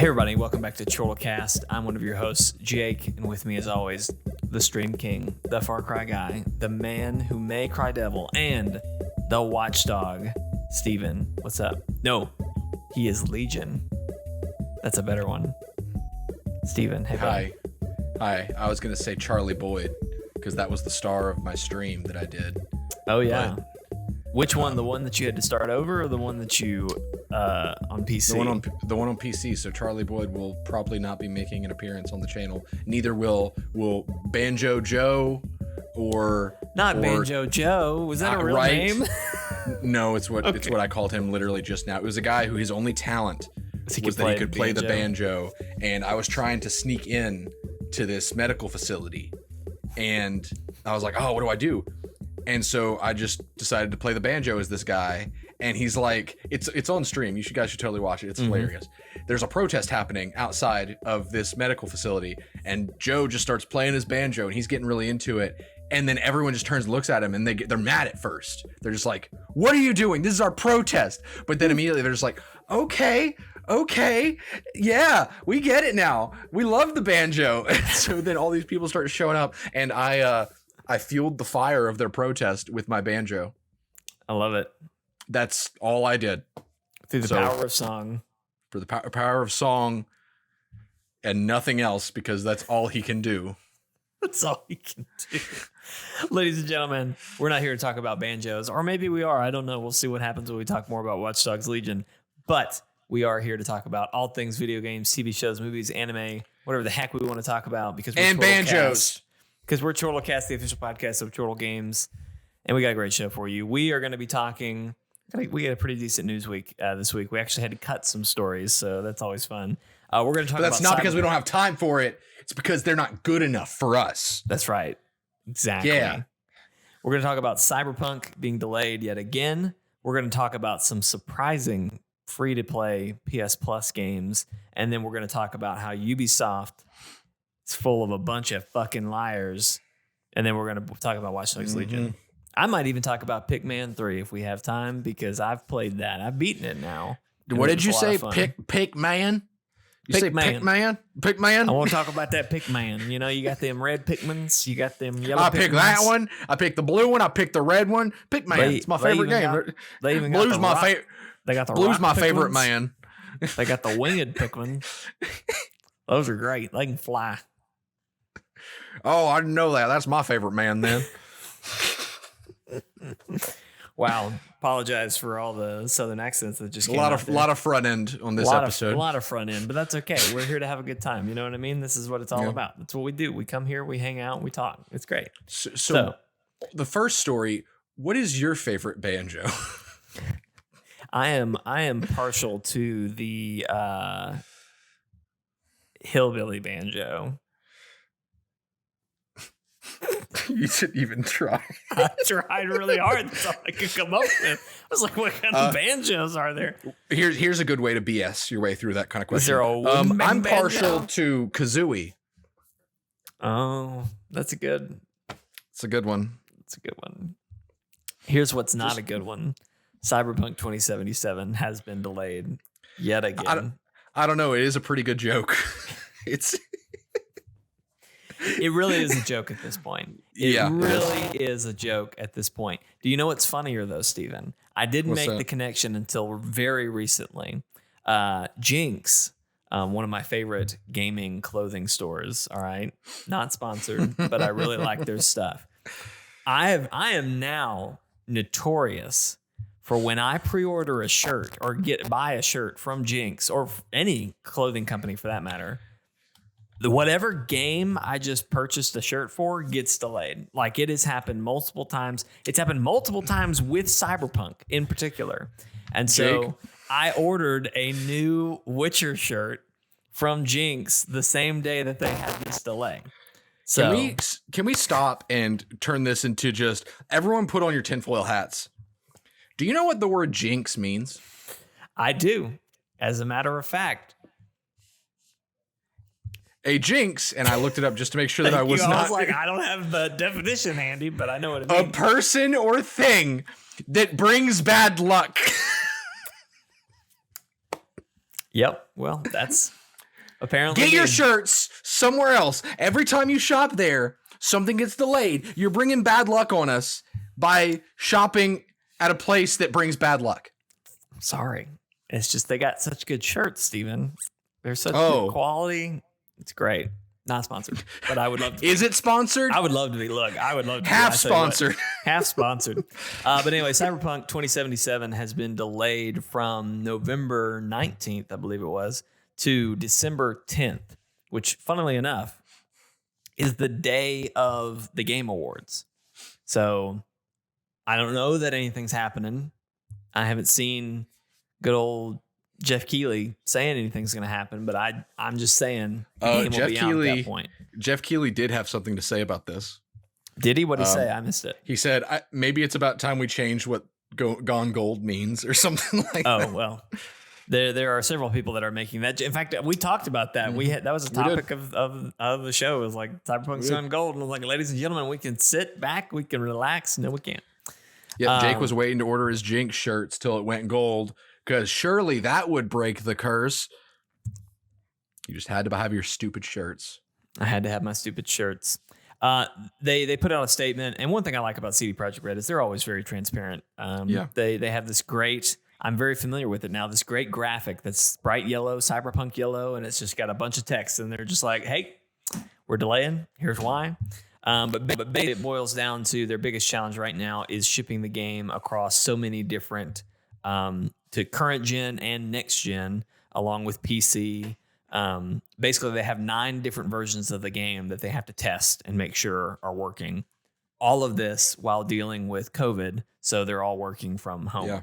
Hey everybody, welcome back to Chortle Cast. I'm one of your hosts, Jake, and with me as always, the Stream King, the Far Cry guy, the man who may cry devil, and the watchdog, Steven. What's up? No, he is Legion. That's a better one. Steven, hey buddy. Hi. I was going to say Charlie Boyd because that was the star of my stream that I did. Oh yeah. But, which one? The one that you had to start over, or the one that you on PC? The one on PC. So Charlie Boyd will probably not be making an appearance on the channel. Neither will Banjo Joe or Banjo Joe. Was that a real name? No, it's what I called him literally just now. It was a guy who his only talent was that he could play the banjo, and I was trying to sneak in to this medical facility, and I was like, oh, what do I do? And so I just decided to play the banjo as this guy, and he's like, it's on stream. You guys should totally watch it. It's hilarious. There's a protest happening outside of this medical facility, and Joe just starts playing his banjo, and he's getting really into it. And then everyone just turns and looks at him, and they're mad at first. They're just like, what are you doing? This is our protest. But then immediately they're just like, okay, yeah, we get it now. We love the banjo. And so then all these people start showing up, and I fueled the fire of their protest with my banjo. I love it. That's all I did. Through the power of song. For the power of song and nothing else, because that's all he can do. That's all he can do. Ladies and gentlemen, we're not here to talk about banjos, or maybe we are. I don't know. We'll see what happens when we talk more about Watch Dogs Legion. But we are here to talk about all things video games, TV shows, movies, anime, whatever the heck we want to talk about. And banjos. Because we're Chortle Cast, the official podcast of Chortle Games, and we got a great show for you. We are going to be talking. We had a pretty decent news week this week. We actually had to cut some stories, so that's always fun. We're going to talk about. That's not because we don't have time for it. It's because they're not good enough for us. That's right. Exactly. Yeah. We're going to talk about Cyberpunk being delayed yet again. We're going to talk about some surprising free-to-play PS Plus games, and then we're going to talk about how Ubisoft is full of a bunch of fucking liars, and then we're going to talk about Watch Dogs Legion. I might even talk about Pikmin 3 if we have time, because I've played that. I've beaten it now. What did you say? Pikman? You say Pikman? Pikman? I want to talk about that Pikman. You know, you got them red Pikmins. You got them yellow Pikmins. I picked that one. I picked the blue one. I picked the red one. Pikman. It's my favorite game. They even Blue's my favorite. They got the Blue's my Pikmins. favorite man. They got the winged Pikmin. Those are great. They can fly. Oh, I didn't know that. That's my favorite man then. Wow. Apologize for all the southern accents that just came out. A lot of front end on this episode. A lot of front end, but that's okay. We're here to have a good time. You know what I mean? This is what it's all about. That's what we do. We come here, we hang out, we talk. It's great. So the first story, what is your favorite banjo? I am partial to the hillbilly banjo. You didn't even try. I tried really hard. That's all I could come up with. I was like, what kind of banjos are there? Here's a good way to BS your way through that kind of question. Is there a wooden I'm banjo? partial to kazooie. Oh, that's a good. It's a good one. It's a good one. Here's what's not a good one. Cyberpunk 2077 has been delayed yet again. I don't know. It is a pretty good joke. It really is a joke at this point. It really is a joke at this point. Do you know what's funnier, though, Steven? I didn't make the connection until very recently. Jinx, one of my favorite gaming clothing stores, all right? Not sponsored, but I really like their stuff. I am now notorious for when I pre-order a shirt or buy a shirt from Jinx or any clothing company for that matter, whatever game I just purchased a shirt for gets delayed. Like, it has happened multiple times. It's happened multiple times with Cyberpunk in particular. And so I ordered a new Witcher shirt from Jinx the same day that they had this delay. So can we stop and turn this into just everyone put on your tinfoil hats? Do you know what the word jinx means? I do. As a matter of fact. A jinx, and I looked it up just to make sure that I was not. I was like, I don't have the definition handy, but I know what it means. A person or thing that brings bad luck. Yep. Well, that's Apparently, get your shirts somewhere else. Every time you shop there, something gets delayed. You're bringing bad luck on us by shopping at a place that brings bad luck. Sorry. It's just they got such good shirts, Steven. They're such good quality. It's great. Not sponsored, but I would love to. Is it sponsored? I would love to be. Look, I would love to half sponsored. Half sponsored. But anyway, Cyberpunk 2077 has been delayed from November 19th, I believe it was, to December 10th, which, funnily enough, is the day of the Game Awards. So I don't know that anything's happening. I haven't seen good old Jeff Keeley saying anything's going to happen, but I'm just saying the game will be out at that point. Jeff Keeley did have something to say about this. Did he? What did he say? I missed it. He said, maybe it's about time we change what gone gold means or something like that. Oh, well, there are several people that are making that. In fact, we talked about that. That was a topic of the show. It was like Cyberpunk's gone gold. And I was like, ladies and gentlemen, we can sit back, we can relax. No, we can't. Yeah, Jake was waiting to order his Jinx shirts till it went gold, because surely that would break the curse. You just had to have your stupid shirts. I had to have my stupid shirts. They put out a statement, and one thing I like about CD Projekt Red is they're always very transparent. They have this great, I'm very familiar with it now, this great graphic that's bright yellow, cyberpunk yellow, and it's just got a bunch of text, and they're just like, hey, we're delaying. Here's why. But it boils down to their biggest challenge right now is shipping the game across so many different to current gen and next gen, along with PC. Basically, they have 9 different versions of the game that they have to test and make sure are working. All of this while dealing with COVID, so they're all working from home.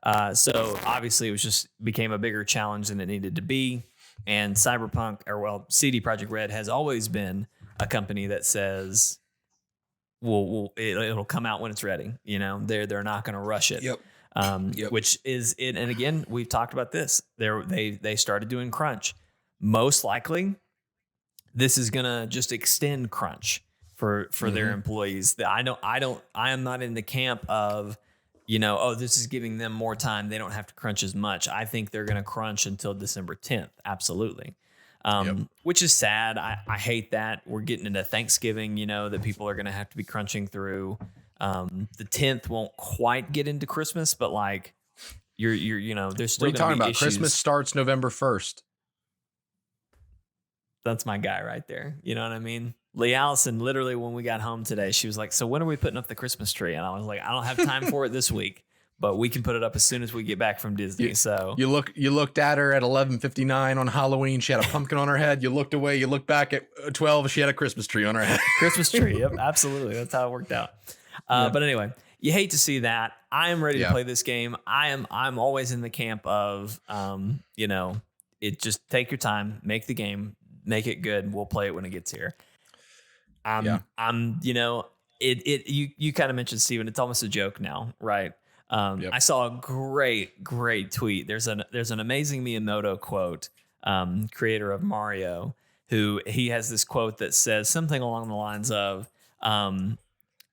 Yeah. So obviously, it was just became a bigger challenge than it needed to be. And CD Projekt Red has always been a company that says, it'll come out when it's ready. You know, they're not going to rush it. Yep. Which is it. And again, we've talked about this. They started doing crunch. Most likely, this is going to just extend crunch for their employees. I am not in the camp of, this is giving them more time. They don't have to crunch as much. I think they're going to crunch until December 10th. Absolutely. Which is sad. I hate that. We're getting into Thanksgiving, that people are going to have to be crunching through. The 10th won't quite get into Christmas, but like there's still what are you talking about? issues. Christmas starts November 1st. That's my guy right there. You know what I mean? Lee Allison, literally when we got home today, she was like, so when are we putting up the Christmas tree? And I was like, I don't have time for it this week, but we can put it up as soon as we get back from Disney. You looked at her at 11:59 on Halloween. She had a pumpkin on her head. You looked away. You looked back at 12. She had a Christmas tree on her head. Christmas tree. Yep, absolutely. That's how it worked out. But anyway, you hate to see that. I am ready to play this game. I'm always in the camp of, it just take your time, make the game, make it good. We'll play it when it gets here. You kind of mentioned, Steven, it's almost a joke now, right? I saw a great tweet. There's an amazing Miyamoto quote, creator of Mario, who he has this quote that says something along the lines of,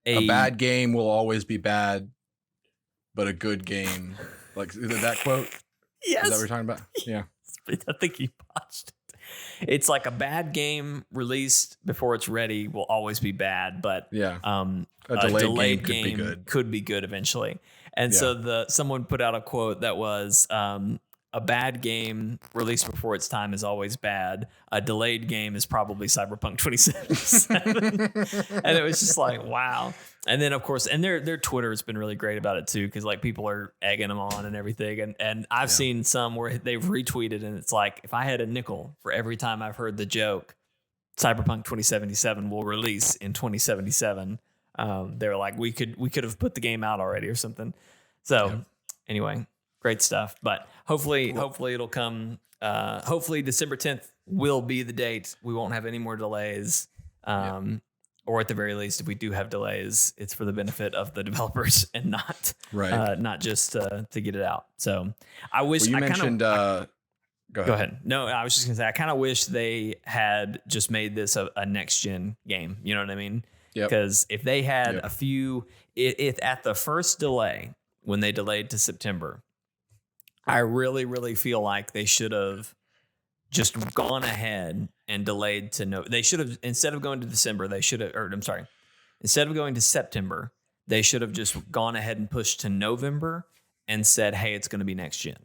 a bad game will always be bad, but a good game, like is it that quote? Yes. Is that what you're talking about? Yeah. I think he botched it. It's like a bad game released before it's ready will always be bad, but a delayed game could be good eventually. And so someone put out a quote that was, a bad game released before its time is always bad. A delayed game is probably Cyberpunk 2077. And it was just like, wow. And then, of course, and their Twitter has been really great about it, too, because like people are egging them on and everything. And I've seen some where they've retweeted, and it's like, if I had a nickel for every time I've heard the joke, Cyberpunk 2077 will release in 2077. They were like, we could have put the game out already or something. So anyway, great stuff. But hopefully it'll come. Hopefully December 10th will be the date. We won't have any more delays. Or at the very least, if we do have delays, it's for the benefit of the developers and not just to get it out. So I wish you mentioned. Go ahead. No, I was just gonna say I kind of wish they had just made this a next gen game. You know what I mean? Because if they had a few, if at the first delay when they delayed to September, I really, really feel like they should have just gone ahead and delayed to no. They should have, instead of going to December, they should have, or I'm sorry, instead of going to September, they should have just gone ahead and pushed to November and said, hey, it's going to be next gen.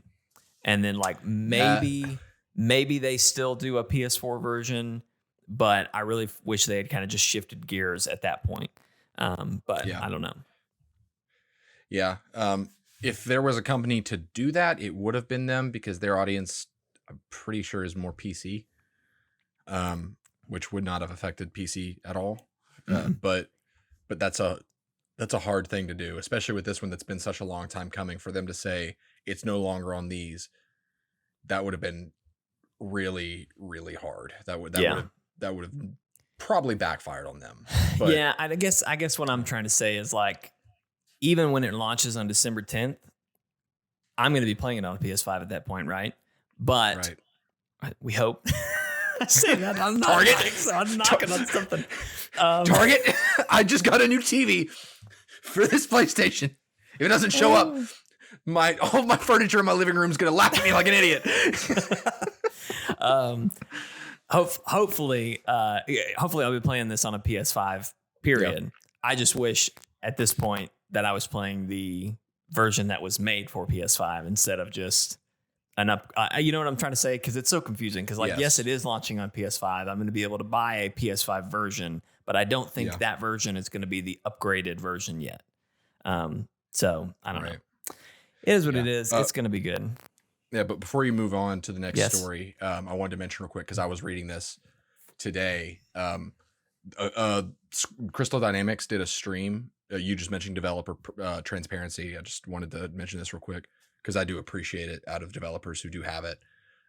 And then like maybe they still do a PS4 version, but I really wish they had kind of just shifted gears at that point. But yeah. I don't know. Yeah. If there was a company to do that, it would have been them, because their audience, I'm pretty sure, is more PC, which would not have affected PC at all. But that's a hard thing to do, especially with this one that's been such a long time coming. For them to say it's no longer on these, that would have been really, really hard. That would have probably backfired on them. But yeah, I guess what I'm trying to say is, like, even when it launches on December 10th, I'm going to be playing it on a PS5 at that point, right? But we hope. I say that I'm not Target. So I'm knocking on something. Target. I just got a new TV for this PlayStation. If it doesn't show up, all my furniture in my living room is going to laugh at me like an idiot. Hopefully I'll be playing this on a PS5. Period. Yep. I just wish at this point that I was playing the version that was made for PS5 instead of just an up. You know what I'm trying to say? Because it's so confusing. Because yes, it is launching on PS5. I'm going to be able to buy a PS5 version, but I don't think that version is going to be the upgraded version yet. So I don't know. It is what it is. It's going to be good. Yeah, but before you move on to the next story, I wanted to mention real quick, because I was reading this today. Crystal Dynamics did a stream. You just mentioned developer transparency. I just wanted to mention this real quick, because I do appreciate it out of developers who do have it.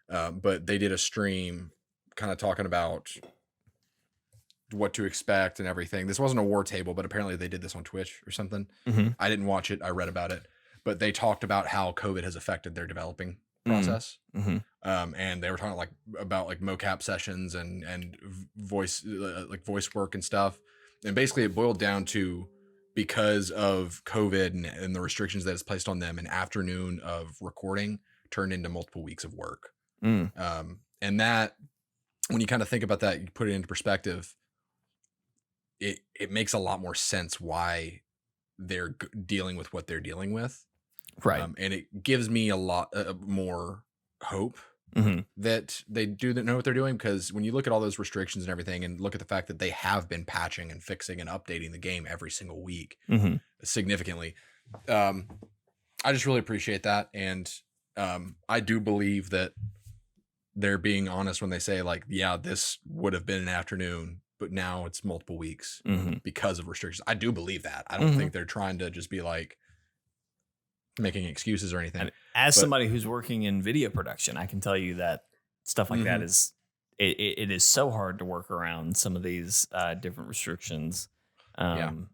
But they did a stream kind of talking about what to expect and everything. This wasn't a war table, but apparently they did this on Twitch or something. Mm-hmm. I didn't watch it. I read about it. But they talked about how COVID has affected their developing process. Mm-hmm. And they were talking about mocap sessions and voice work and stuff. And basically it boiled down to, because of COVID and the restrictions that it's placed on them, an afternoon of recording turned into multiple weeks of work. And that, when you kind of think about that, you put it into perspective, it makes a lot more sense why they're dealing with what they're dealing with. Right. And it gives me a lot more hope that they do know what they're doing, because when you look at all those restrictions and everything, and look at the fact that they have been patching and fixing and updating the game every single week significantly, I just really appreciate that. And I do believe that they're being honest when they say, like, yeah, this would have been an afternoon, but now it's multiple weeks because of restrictions. I do believe that. I don't think they're trying to just be like making excuses or anything. As somebody who's working in video production, I can tell you that stuff like that is it is so hard to work around some of these different restrictions. And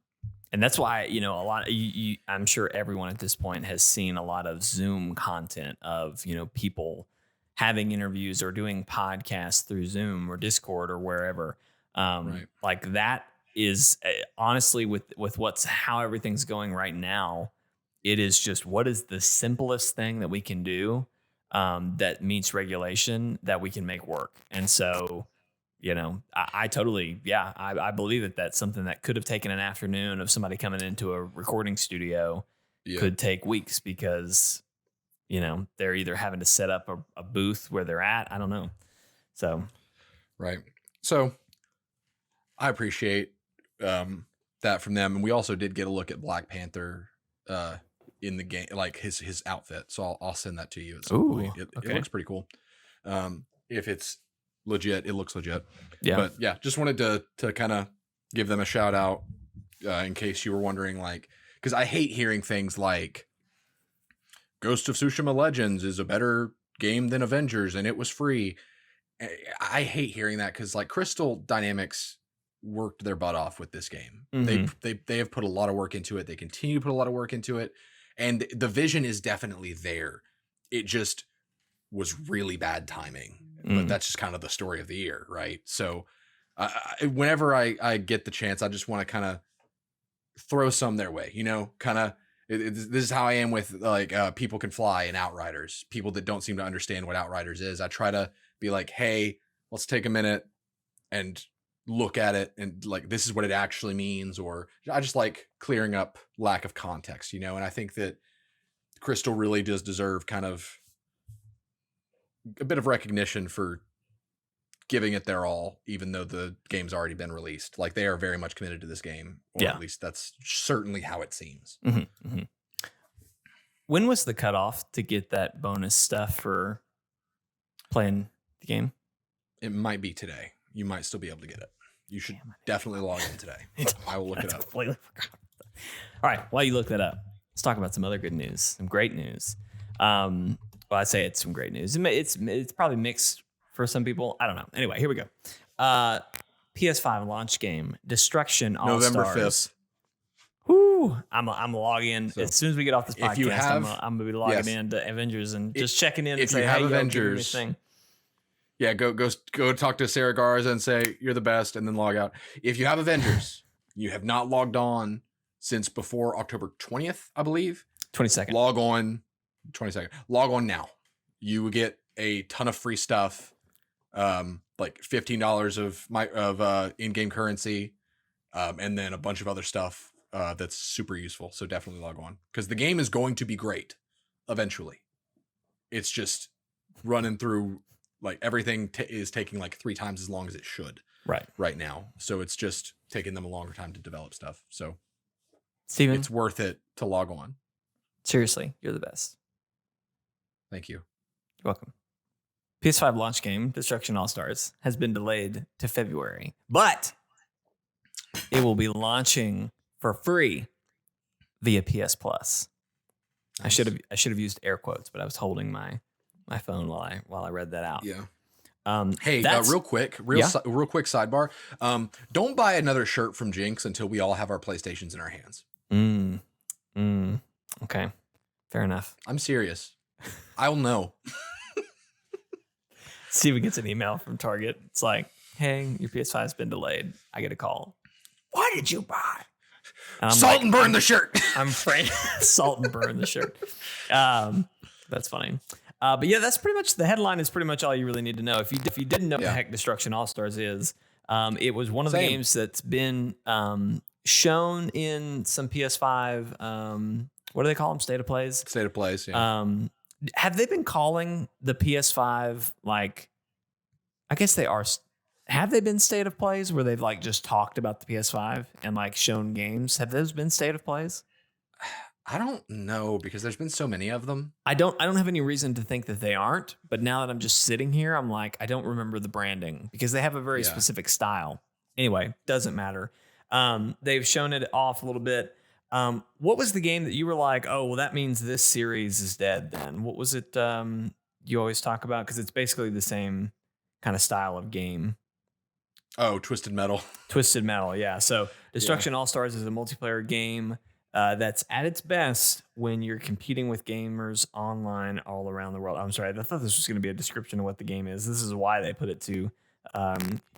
that's why, a lot of I'm sure everyone at this point has seen a lot of Zoom content of, people having interviews or doing podcasts through Zoom or Discord or wherever. Like that is honestly with how everything's going right now. It is just, what is the simplest thing that we can do that meets regulation that we can make work? And so, I totally, I believe that that's something that could have taken an afternoon of somebody coming into a recording studio could take weeks, because, they're either having to set up a booth where they're at. I don't know. So. Right. So I appreciate that from them. And we also did get a look at Black Panther in the game, like his outfit. So I'll send that to you. It looks pretty cool. If it's legit, it looks legit. Yeah. But yeah, just wanted to kind of give them a shout out in case you were wondering, like, because I hate hearing things like Ghost of Tsushima Legends is a better game than Avengers and it was free. I hate hearing that, because like Crystal Dynamics worked their butt off with this game. They have put a lot of work into it. They continue to put a lot of work into it. And the vision is definitely there. It just was really bad timing. But that's just kind of the story of the year, right? So whenever I get the chance, I just want to kind of throw some their way, kind of. This is how I am with like People Can Fly and Outriders. People that don't seem to understand what Outriders is, I try to be like, hey, let's take a minute and look at it and like, this is what it actually means. Or I just like clearing up lack of context, you know? And I think that Crystal really does deserve kind of a bit of recognition for giving it their all, even though the game's already been released. Like, they are very much committed to this game, or at least that's certainly how it seems. When was the cutoff to get that bonus stuff for playing the game? It might be today. You might still be able to get it. You should definitely log in today. I will look it up. Completely forgot. All right, while you look that up, let's talk about some other good news, some great news. Well, I'd say it's some great news. It's probably mixed for some people. I don't know. Anyway, here we go. PS5 launch game, Destruction All Stars. November 5th. Whoo! I'm logging in as soon as we get off this podcast. If you have, I'm gonna be logging into Avengers and just checking in. If and say, you have hey, Avengers, go talk to Sarah Garza and say you're the best, and then log out. If you have Avengers, you have not logged on since before October 20th, I believe. 22nd. Log on. 22nd. Log on now. You will get a ton of free stuff. Like $15 of in-game currency, and then a bunch of other stuff that's super useful. So definitely log on, because the game is going to be great eventually. It's just running through, like, everything is taking like 3 times as long as it should right now. So it's just taking them a longer time to develop stuff. So Steven, it's worth it to log on. Seriously, you're the best. Thank you. You're welcome. PS5 launch game, Destruction All Stars, has been delayed to February, but it will be launching for free via PS Plus. Nice. I should have used air quotes, but I was holding my phone while I read that out. Yeah. Hey, real quick sidebar. Don't buy another shirt from Jinx until we all have our PlayStations in our hands. Okay. Fair enough. I'm serious. I will know. Steven gets an email from Target. It's like, hey, your PS5 has been delayed. I get a call. What did you buy? Salt and burn the shirt. I'm afraid. Salt and burn the shirt. That's funny. But yeah, that's pretty much, the headline is pretty much all you really need to know. If you didn't know what the heck Destruction All Stars is, it was one of the games that's been shown in some PS5. What do they call them? State of Plays? State of Plays, yeah. Have they been calling the PS5, like, I guess they are, have they been State of Plays where they've like just talked about the PS5 and like shown games? Have those been State of Plays? I don't know, because there's been so many of them. I don't have any reason to think that they aren't, but now that I'm just sitting here, I'm like, I don't remember the branding because they have a very specific style. Anyway, doesn't matter. They've shown it off a little bit. What was the game that you were like, oh, well, that means this series is dead then? What was it you always talk about? Because it's basically the same kind of style of game. Oh, Twisted Metal. Twisted Metal, yeah. So Destruction All Stars is a multiplayer game that's at its best when you're competing with gamers online all around the world. I'm sorry, I thought this was going to be a description of what the game is. This is why they put it to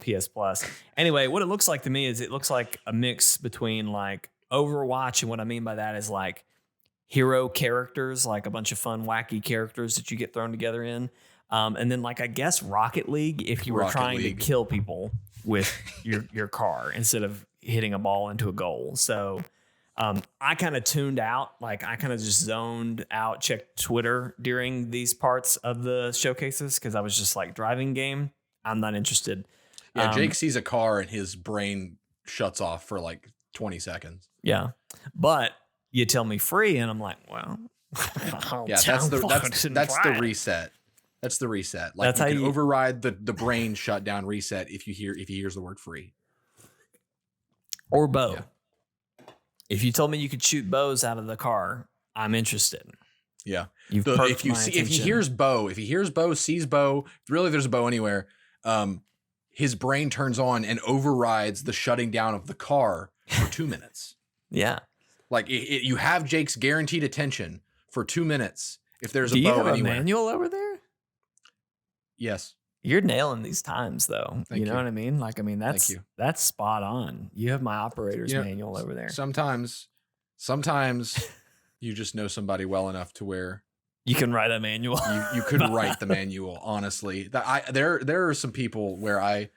PS Plus. Anyway, what it looks like to me is it looks like a mix between like Overwatch, and what I mean by that is like hero characters, like a bunch of fun, wacky characters that you get thrown together in. And then like, I guess Rocket League, if you were trying to kill people with your car instead of hitting a ball into a goal. So I kind of tuned out, like I kind of just zoned out, checked Twitter during these parts of the showcases because I was just like, driving game, I'm not interested. Yeah, Jake sees a car and his brain shuts off for like 20 seconds. Yeah. But you tell me free and I'm like, well, yeah, that's the reset. That's the reset. Like, that's you can override the brain shutdown reset if he hears the word free. Or bow. Yeah. If you told me you could shoot bows out of the car, I'm interested. Yeah. If he hears bow, sees bow, really there's a bow anywhere, his brain turns on and overrides the shutting down of the car for 2 minutes. Yeah. Like you have Jake's guaranteed attention for 2 minutes if there's a bow anywhere. Do you have anywhere. a manual over there? Yes. You're nailing these times though. Thank you know what I mean? Like, I mean, that's spot on. You have my operator's manual over there. Sometimes you just know somebody well enough to where You can write a manual. You could write the manual, honestly. There are some people where I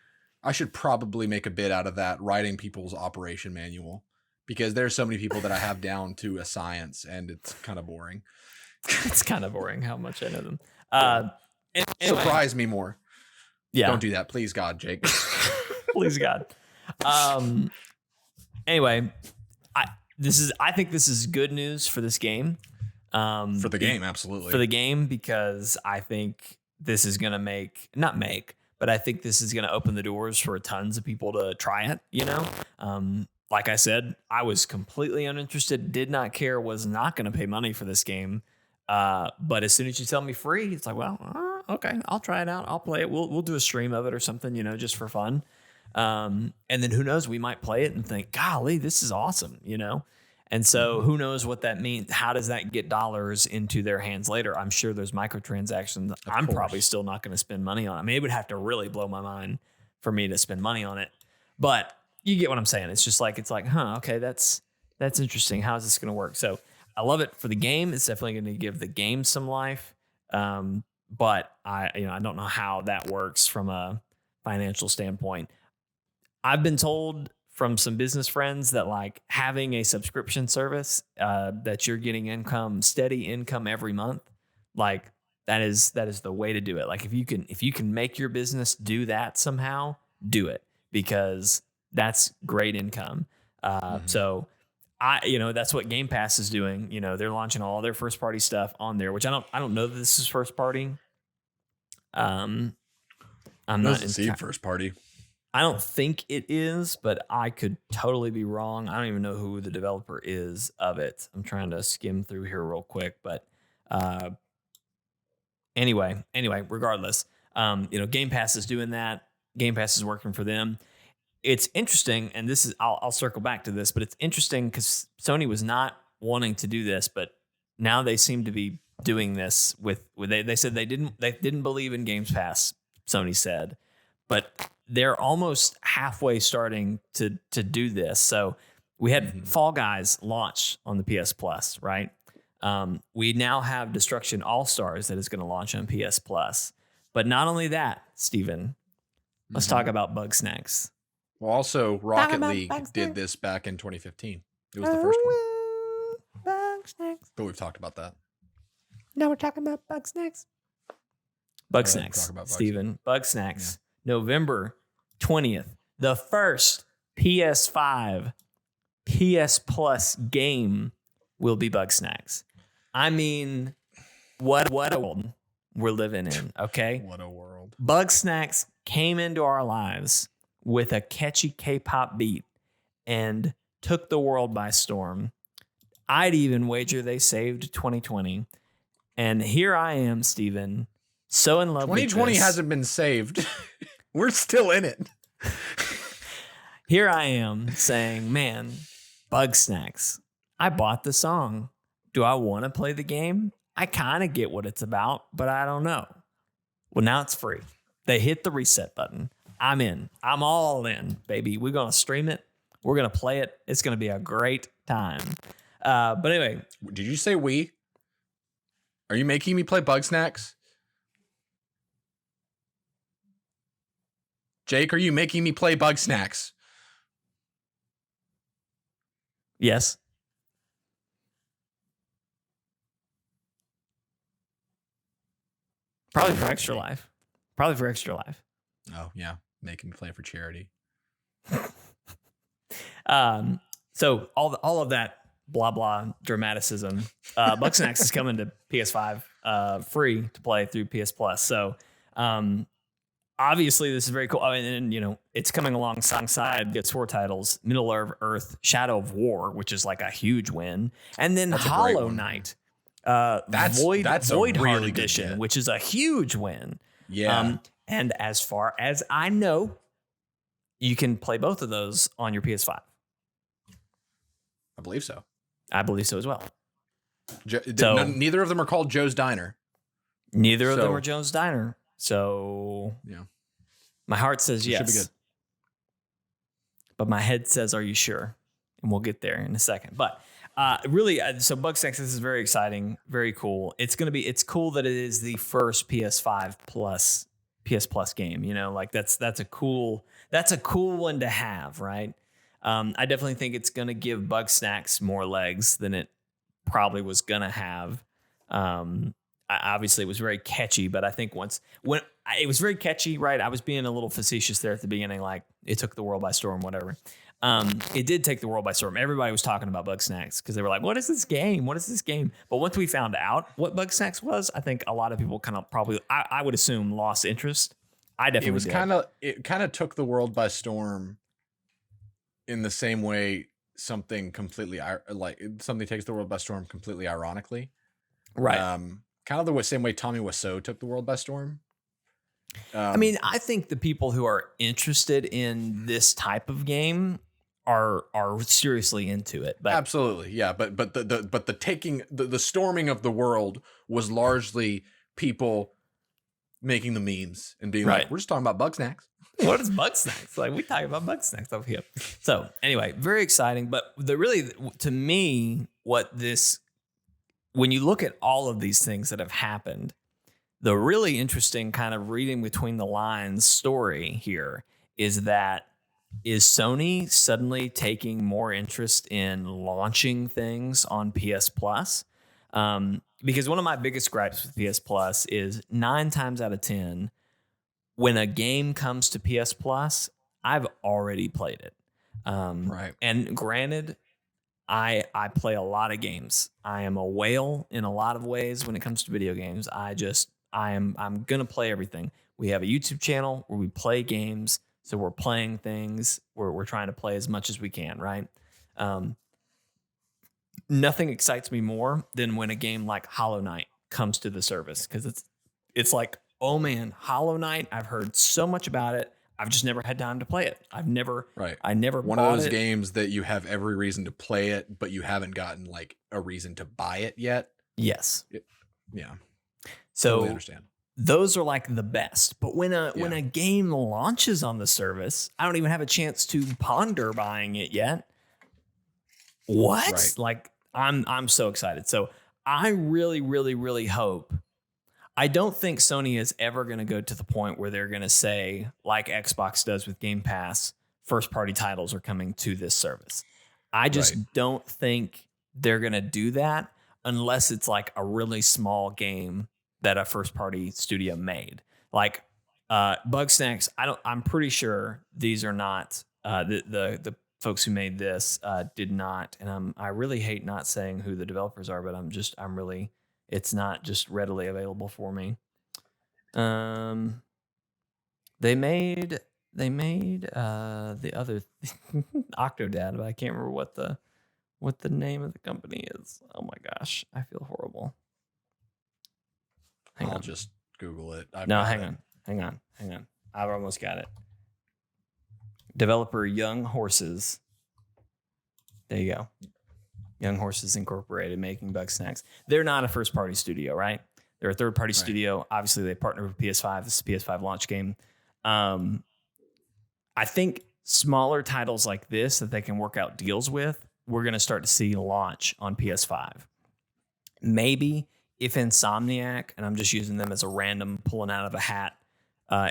should probably make a bid out of that, writing people's operation manual, because there's so many people that I have down to a science, and it's kind of boring. It's kind of boring how much I know them. Anyway. Surprise me more. Yeah. Don't do that, please, God, Jake. Please, God. Anyway, I think this is good news for this game. For the game, absolutely. For the game, because I think this is going to but I think this is going to open the doors for tons of people to try it, you know? Like I said, I was completely uninterested, did not care, was not going to pay money for this game. But as soon as you tell me free, it's like, well, okay, I'll try it out. I'll play it. We'll do a stream of it or something, you know, just for fun. And then who knows, we might play it and think, golly, this is awesome, you know? And so who knows what that means? How does that get dollars into their hands later? I'm sure there's microtransactions. I'm probably still not going to spend money on it. I mean, it would have to really blow my mind for me to spend money on it. But you get what I'm saying. It's just like, okay, that's interesting. How is this going to work? So I love it for the game. It's definitely going to give the game some life. But I don't know how that works from a financial standpoint. I've been told from some business friends that like having a subscription service that you're getting steady income every month, like that is the way to do it. Like if you can make your business do that somehow, do it, because that's great income. So that's what Game Pass is doing. You know, they're launching all their first party stuff on there, which I don't know that this is first party. I'm not in first party. I don't think it is, but I could totally be wrong. I don't even know who the developer is of it. I'm trying to skim through here real quick, but anyway, regardless, Game Pass is doing that. Game Pass is working for them. It's interesting, and this is I'll circle back to this, but it's interesting because Sony was not wanting to do this, but now they seem to be doing this with they said they didn't believe in Games Pass, Sony said, but they're almost halfway starting to do this. So we had Fall Guys launch on the PS Plus, right? We now have Destruction All-Stars that is going to launch on PS Plus. But not only that, Steven, let's talk about Bugsnax. Well, also Rocket League did this back in 2015. It was the first one. Bugsnax. But we've talked about that. Now we're talking about Bugsnax. Bugsnax, Steven. Bugsnax. Yeah. November 20th, the first PS5 PS Plus game will be Bugsnax. I mean, what a world we're living in, okay? What a world. Bugsnax came into our lives with a catchy K-pop beat and took the world by storm. I'd even wager they saved 2020. And here I am, Steven, so in love with this. 2020 hasn't been saved. We're still in it. Here I am saying, man, Bugsnax. I bought the song. Do I want to play the game? I kind of get what it's about, but I don't know. Well, now it's free. They hit the reset button. I'm in. I'm all in, baby. We're going to stream it. We're going to play it. It's going to be a great time. But anyway. Did you say we? Are you making me play Bugsnax? Jake, are you making me play Bugsnax? Yes. Probably for Extra Life. Oh, yeah. Making me play for charity. So all of that blah, blah dramaticism. Bugsnax is coming to PS5 free to play through PS Plus. So obviously this is very cool. And it's coming alongside its 4 titles, Middle Earth, Shadow of War, which is like a huge win. And then Hollow Knight. That's Void really Heart Edition, which is a huge win. Yeah. And as far as I know, you can play both of those on your PS5. I believe so. I believe so as well. Neither of them are called Joe's Diner. Neither of them are Joe's Diner. So yeah, my heart says yes. Should be good. But my head says, are you sure? and we'll get there in a second. But really, so Bugsnax, this is very exciting, very cool. It's cool that it is the first PS5 Plus, PS Plus game. You know, like that's a cool one to have, right? I definitely think it's going to give Bugsnax more legs than it probably was going to have. Obviously, it was very catchy, but I think when it was very catchy, right? I was being a little facetious there at the beginning, like it took the world by storm, whatever. It did take the world by storm. Everybody was talking about Bugsnax because they were like, "What is this game? What is this game?" But once we found out what Bugsnax was, I think a lot of people kind of probably, I would assume, lost interest. I definitely it kind of took the world by storm in the same way something takes the world by storm completely ironically, right? Kind of the same way Tommy Wiseau took the world by storm. I mean, I think the people who are interested in this type of game are seriously into it. But absolutely, yeah. But the storming of the world was largely people making the memes and being like, "We're just talking about Bugsnax." What is Bugsnax? Like, we talking about Bugsnax over here. So anyway, very exciting. But to me, when you look at all of these things that have happened, the really interesting kind of reading between the lines story here is Sony suddenly taking more interest in launching things on PS Plus? Because one of my biggest gripes with PS Plus is 9 times out of 10, when a game comes to PS Plus, I've already played it. Right. And granted, I play a lot of games. I am a whale in a lot of ways when it comes to video games. I'm gonna play everything. We have a YouTube channel where we play games, so we're playing things. We're trying to play as much as we can, right? Nothing excites me more than when a game like Hollow Knight comes to the service, because it's like, oh man, Hollow Knight, I've heard so much about it. I've just never had time to play it. I never one of those games that you have every reason to play it, but you haven't gotten like a reason to buy it yet. Yes. Yeah. So totally understand. Those are like the best. But when a game launches on the service, I don't even have a chance to ponder buying it yet. What? Right. Like I'm so excited. So I really, really, really hope. I don't think Sony is ever going to go to the point where they're going to say, like Xbox does with Game Pass, first-party titles are coming to this service. I just don't think they're going to do that unless it's like a really small game that a first-party studio made. Like Bugsnax, I'm pretty sure these are not the folks who made this did not, and I really hate not saying who the developers are, but it's not just readily available for me. They made the other Octodad, but I can't remember what the name of the company is. Oh my gosh, I feel horrible. I'll just Google it. Hang on. I've almost got it. Developer Young Horses. There you go. Young Horses Incorporated, making Bugsnax. They're not a first-party studio, right? They're a third-party studio. Obviously, they partner with PS5. This is a PS5 launch game. I think smaller titles like this that they can work out deals with, we're going to start to see launch on PS5. Maybe if Insomniac, and I'm just using them as a random pulling out of a hat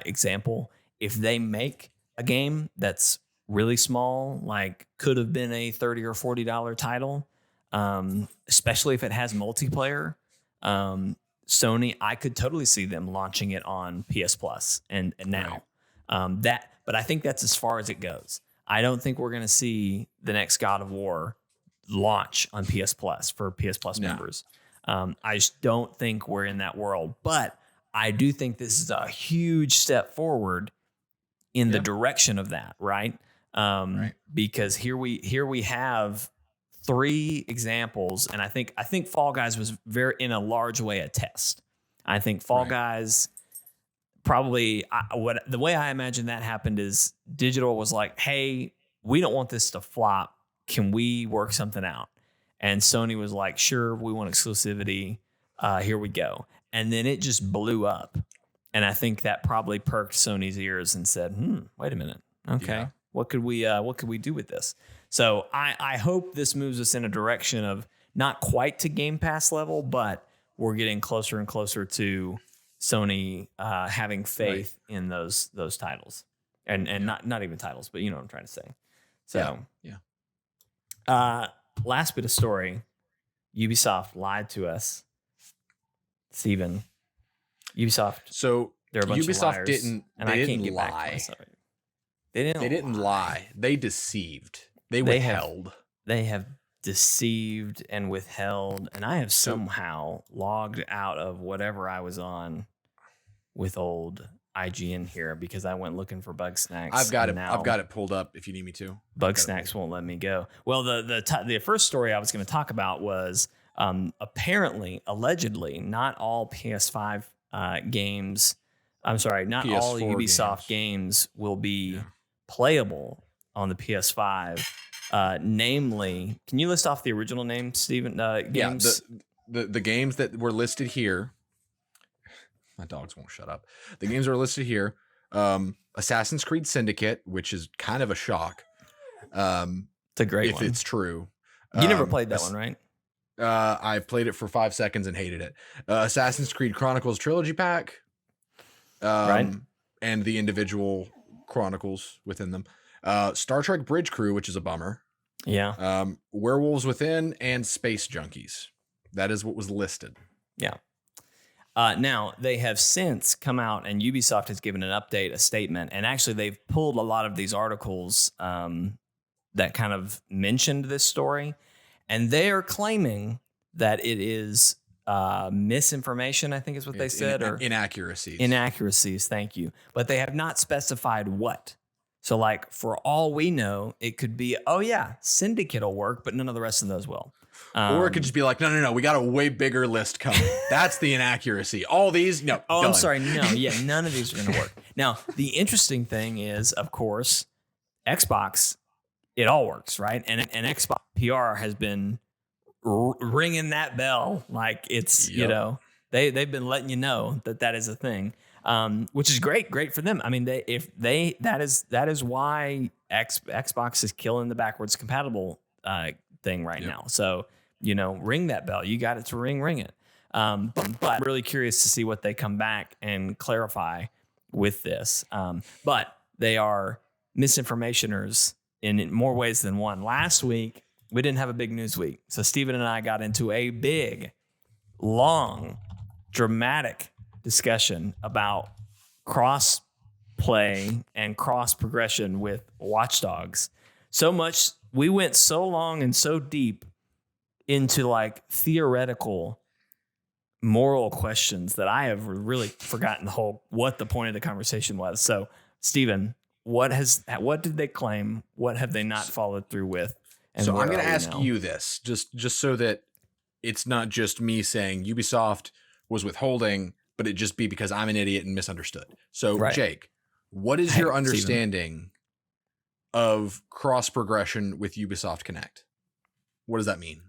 example, if they make a game that's really small, like could have been a $30 or $40 title, especially if it has multiplayer, Sony, I could totally see them launching it on PS Plus and now. But I think that's as far as it goes. I don't think we're going to see the next God of War launch on PS Plus for PS Plus members. I just don't think we're in that world, but I do think this is a huge step forward in the direction of that, right? Because here we have 3 examples, and I think Fall Guys was very in a large way a test. I think Fall Guys probably the way I imagine that happened is Digital was like, "Hey, we don't want this to flop. Can we work something out?" And Sony was like, "Sure, we want exclusivity. Here we go." And then it just blew up. And I think that probably perked Sony's ears and said, "Wait a minute. Okay. Yeah. What could we do with this?" So I hope this moves us in a direction of not quite to Game Pass level, but we're getting closer and closer to Sony having faith in those titles, and not even titles, but you know what I'm trying to say. So last bit of story, Ubisoft lied to us, Steven. Ubisoft. So they're a bunch of Ubisoft liars, didn't. and They I didn't can't get lie. back to myself. They didn't lie. They deceived. They withheld. They have deceived and withheld, and I have somehow logged out of whatever I was on with old IGN here because I went looking for Bug Snacks. I've got it pulled up if you need me to. Bug Snacks won't let me go. Well, the first story I was going to talk about was allegedly, not all PS5 games. I'm sorry, not PS4 all Ubisoft games will be playable on the PS5. Namely, can you list off the original names, Steven? Games? Yeah, the games that were listed here. My dogs won't shut up. The games that are listed here. Assassin's Creed Syndicate, which is kind of a shock. It's a great one. If it's true. You never played that one, right? I played it for 5 seconds and hated it. Assassin's Creed Chronicles Trilogy Pack. Right. And the individual chronicles within them. Star Trek Bridge Crew, which is a bummer. Yeah. Werewolves Within and Space Junkies. That is what was listed. Yeah. Now, they have since come out, and Ubisoft has given an update, a statement, and actually they've pulled a lot of these articles that kind of mentioned this story, and they are claiming that it is misinformation, I think is what they said, or inaccuracies. Inaccuracies, thank you. But they have not specified what. So, like, for all we know, it could be, oh yeah, Syndicate will work, but none of the rest of those will. Or it could just be like, no, we got a way bigger list coming. That's the inaccuracy. All these, no. Oh, done. I'm sorry. No, yeah, none of these are going to work. Now, the interesting thing is, of course, Xbox, it all works, right? And Xbox PR has been ringing that bell like it's, you know, they've been letting you know that is a thing, which is great for them. I mean, that is why Xbox is killing the backwards compatible thing right now. So, you know, ring that bell. You got it to ring it. But I'm really curious to see what they come back and clarify with this. But they are misinformationers in more ways than one. Last week, we didn't have a big news week. So Steven and I got into a big, long, dramatic discussion about cross play and cross progression with Watch Dogs. So much, we went so long and so deep into like theoretical moral questions that I have really forgotten what the point of the conversation was. So, Steven, what did they claim? What have they not followed through with? And so I'm going to ask you this, just so that it's not just me saying Ubisoft was withholding, but it just be because I'm an idiot and misunderstood. So, Jake, what is your understanding of cross progression with Ubisoft Connect? What does that mean?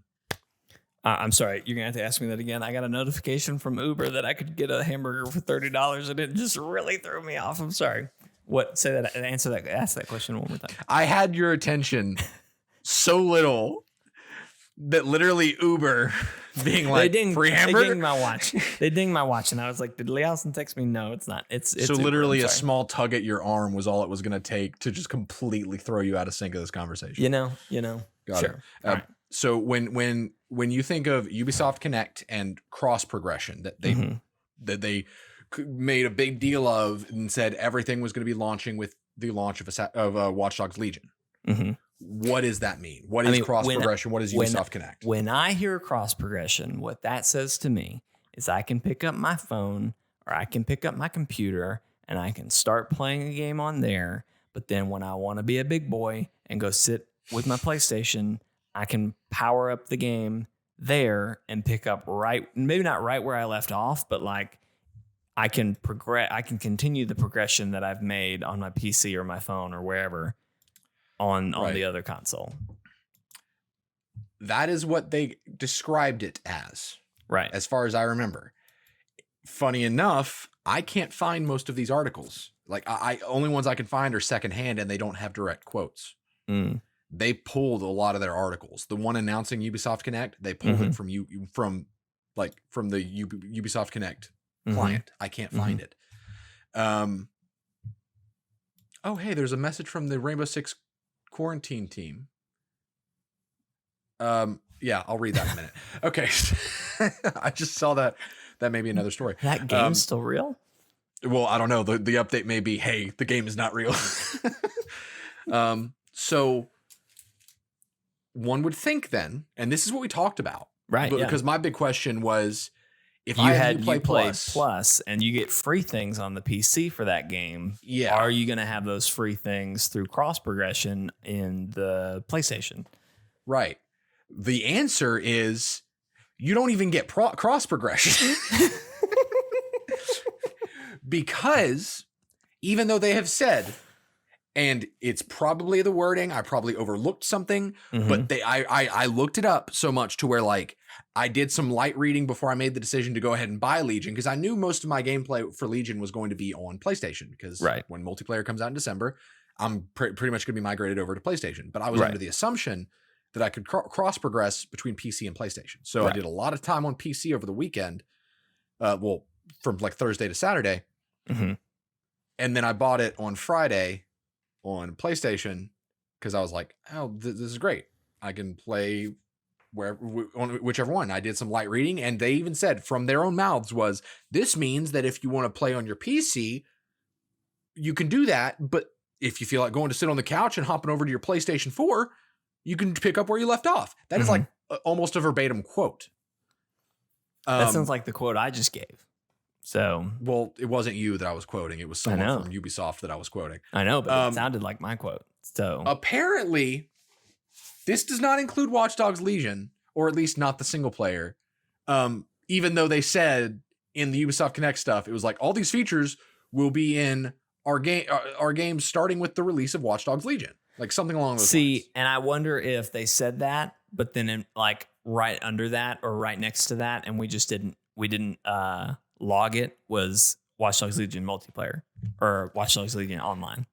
I'm sorry, you're gonna have to ask me that again. I got a notification from Uber that I could get a hamburger for $30, and it just really threw me off. I'm sorry. What? Say that. Ask that question one more time. I had your attention so little that literally Uber being like free hamburger. They dinged my watch. They dinged my watch, and I was like, "Did Lee Allison text me?" No, it's not. It's so literally a small tug at your arm was all it was gonna take to just completely throw you out of sync of this conversation. You know. Got sure. it. Right. So when you think of Ubisoft Connect and cross progression that they made a big deal of and said everything was going to be launching with the launch of Watch Dogs Legion. Mm-hmm. What does that mean? What is cross progression? What is Ubisoft Connect? When I hear cross progression, what that says to me is I can pick up my phone or I can pick up my computer and I can start playing a game on there. But then when I want to be a big boy and go sit with my PlayStation, I can power up the game there and pick up maybe not right where I left off, but like I can continue the progression that I've made on my PC or my phone or wherever on the other console. That is what they described it as. Right. As far as I remember. Funny enough, I can't find most of these articles. Like I only ones I can find are secondhand and they don't have direct quotes. they pulled a lot of their articles. The one announcing Ubisoft Connect, they pulled it from the Ubisoft Connect client. I can't find it. Oh, hey, there's a message from the Rainbow Six quarantine team. Yeah, I'll read that in a minute. Okay. I just saw that. That may be another story. That game's still real? Well, I don't know. The update may be, hey, the game is not real. So one would think then, and this is what we talked about. Right. Because my big question was, if you I had Uplay Plus and you get free things on the PC for that game, are you going to have those free things through cross progression in the PlayStation? Right. The answer is you don't even get cross progression. Because even though they have said, and it's probably the wording, I probably overlooked something, but I looked it up so much to where like I did some light reading before I made the decision to go ahead and buy Legion, because I knew most of my gameplay for Legion was going to be on PlayStation, because when multiplayer comes out in December, I'm pretty much going to be migrated over to PlayStation. But I was under the assumption that I could cross progress between PC and PlayStation. So I did a lot of time on PC over the weekend. From like Thursday to Saturday. And then I bought it on Friday on PlayStation because I was like, oh, this is great. I can play on whichever one. I did some light reading, and they even said from their own mouths was, this means that if you want to play on your PC, you can do that. But if you feel like going to sit on the couch and hopping over to your PlayStation 4, you can pick up where you left off. That is like almost a verbatim quote. That sounds like the quote I just gave. So, well, it wasn't you that I was quoting. It was someone from Ubisoft that I was quoting. I know, but it sounded like my quote. So apparently, this does not include Watch Dogs Legion, or at least not the single player. Even though they said in the Ubisoft Connect stuff, it was like all these features will be in our game starting with the release of Watch Dogs Legion, like something along those lines. And I wonder if they said that, but then like right under that or right next to that, and we didn't log it, was Watch Dogs Legion multiplayer or Watch Dogs Legion online.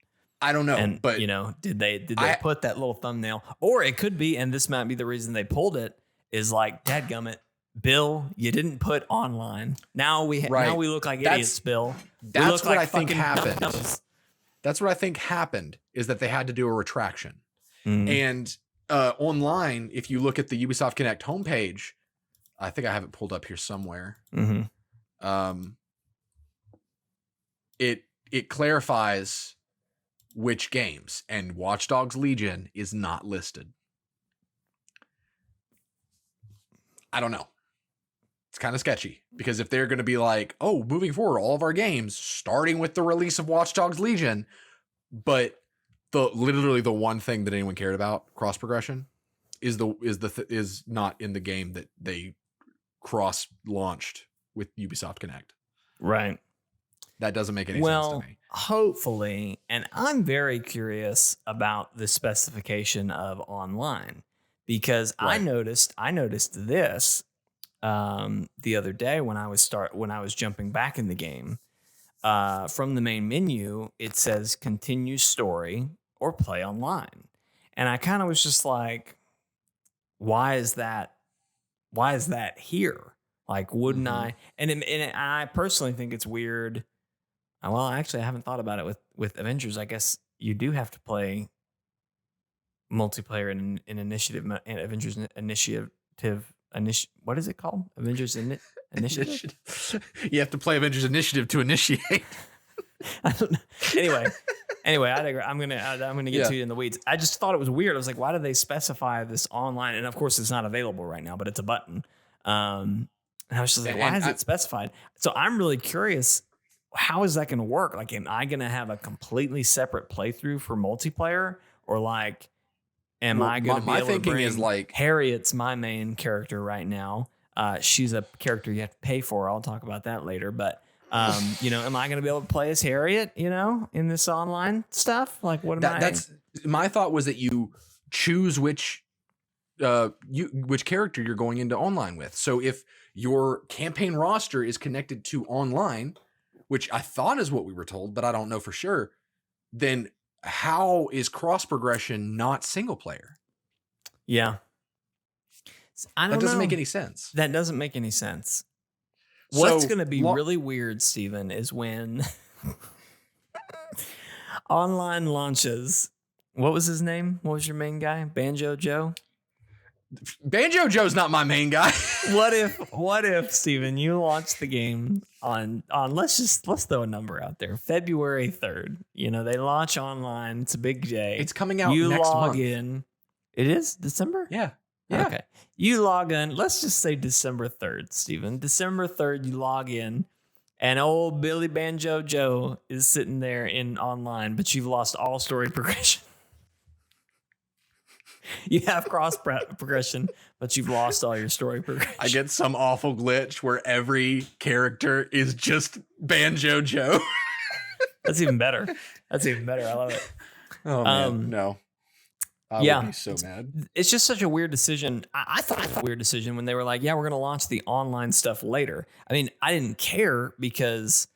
I don't know, but did they put that little thumbnail? Or it could be, and this might be the reason they pulled it, is like, dadgummit, Bill, you didn't put online. Now we look like idiots, Bill. That's what I think happened. That's what I think happened, is that they had to do a retraction. And online, if you look at the Ubisoft Connect homepage, I think I have it pulled up here somewhere. It clarifies which games, and Watch Dogs Legion is not listed. I don't know. It's kind of sketchy, because if they're going to be like, oh, moving forward, all of our games starting with the release of Watch Dogs Legion, but literally the one thing that anyone cared about, cross progression, is not in the game that they cross launched with Ubisoft Connect. Right. That doesn't make any sense to me. Hopefully, and I'm very curious about the specification of online, because I noticed this the other day when I was jumping back in the game. From the main menu, it says continue story or play online. And I kind of was just like, why is that here? Like, wouldn't I? And I personally think it's weird. Well, actually, I haven't thought about it with Avengers. I guess you do have to play multiplayer in Avengers Initiative. What is it called? Avengers Initiative? You have to play Avengers Initiative to initiate. I don't know. Anyway, I digress. I'm gonna get to you in the weeds. I just thought it was weird. I was like, why do they specify this online? And of course, it's not available right now, but it's a button. And I was just like, why is it specified? So I'm really curious. How is that going to work? Like, am I going to have a completely separate playthrough for multiplayer, or like, am I going to be able to bring? Is like, Harriet's my main character right now. She's a character you have to pay for. I'll talk about that later. But am I going to be able to play as Harriet? In this online stuff. Like, what am I? That's my thought, was that you choose which character you're going into online with. So if your campaign roster is connected to online, which I thought is what we were told, but I don't know for sure, then how is cross progression not single player? Yeah. That doesn't make any sense. That doesn't make any sense. What's going to be really weird, Steven, is when online launches. What was his name? What was your main guy? Banjo Joe? Banjo Joe's not my main guy. What if, Steven, you launch the game on let's throw a number out there. February 3rd. You know, they launch online. It's a big day. It's coming out next month. You log in. It is December? Yeah. Yeah. Okay. You log in. Let's just say December 3rd, Steven. December 3rd, you log in, and old Billy Banjo Joe is sitting there in online, but you've lost all story progression. You have cross progression, but you've lost all your story progression. I get some awful glitch where every character is just Banjo Joe. That's even better. I love it. Oh, man. No. I would be so mad. It's just such a weird decision. I thought it was a weird decision when they were like, yeah, we're going to launch the online stuff later. I mean, I didn't care because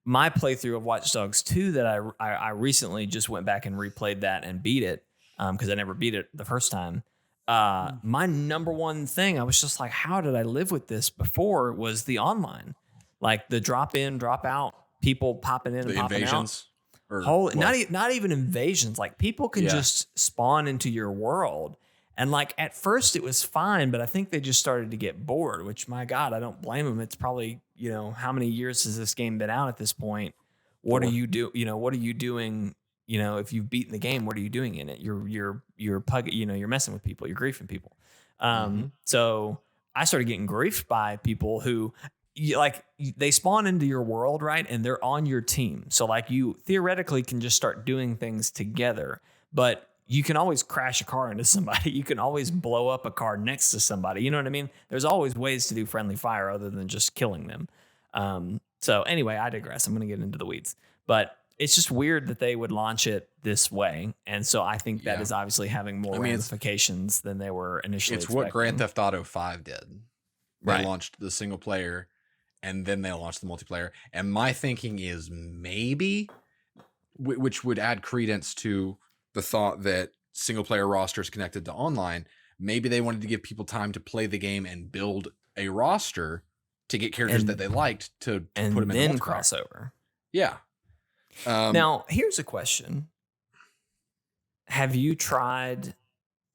my playthrough of Watch Dogs 2 that I recently just went back and replayed that and beat it because I never beat it the first time. My number one thing, I was just like, how did I live with this before was the online. Like the drop in, drop out, people popping in and popping invasions. out. Not even invasions. Like people can just spawn into your world. And like at first it was fine, but I think they just started to get bored, which my God, I don't blame them. It's probably, how many years has this game been out at this point? What are you what are you doing? If you've beaten the game, what are you doing in it? You're you're messing with people, you're griefing people. So I started getting griefed by people who they spawn into your world, right? And they're on your team. So like you theoretically can just start doing things together, but you can always crash a car into somebody. You can always blow up a car next to somebody. You know what I mean? There's always ways to do friendly fire other than just killing them. So anyway, I digress. I'm going to get into the weeds, but it's just weird that they would launch it this way. And so I think that is obviously having more ramifications than they were initially expecting. What Grand Theft Auto 5 did. They launched the single player and then they launched the multiplayer. And my thinking is maybe, which would add credence to the thought that single player rosters connected to online, maybe they wanted to give people time to play the game and build a roster to get characters that they liked to put them in then crossover. Yeah. Now, here's a question. Have you tried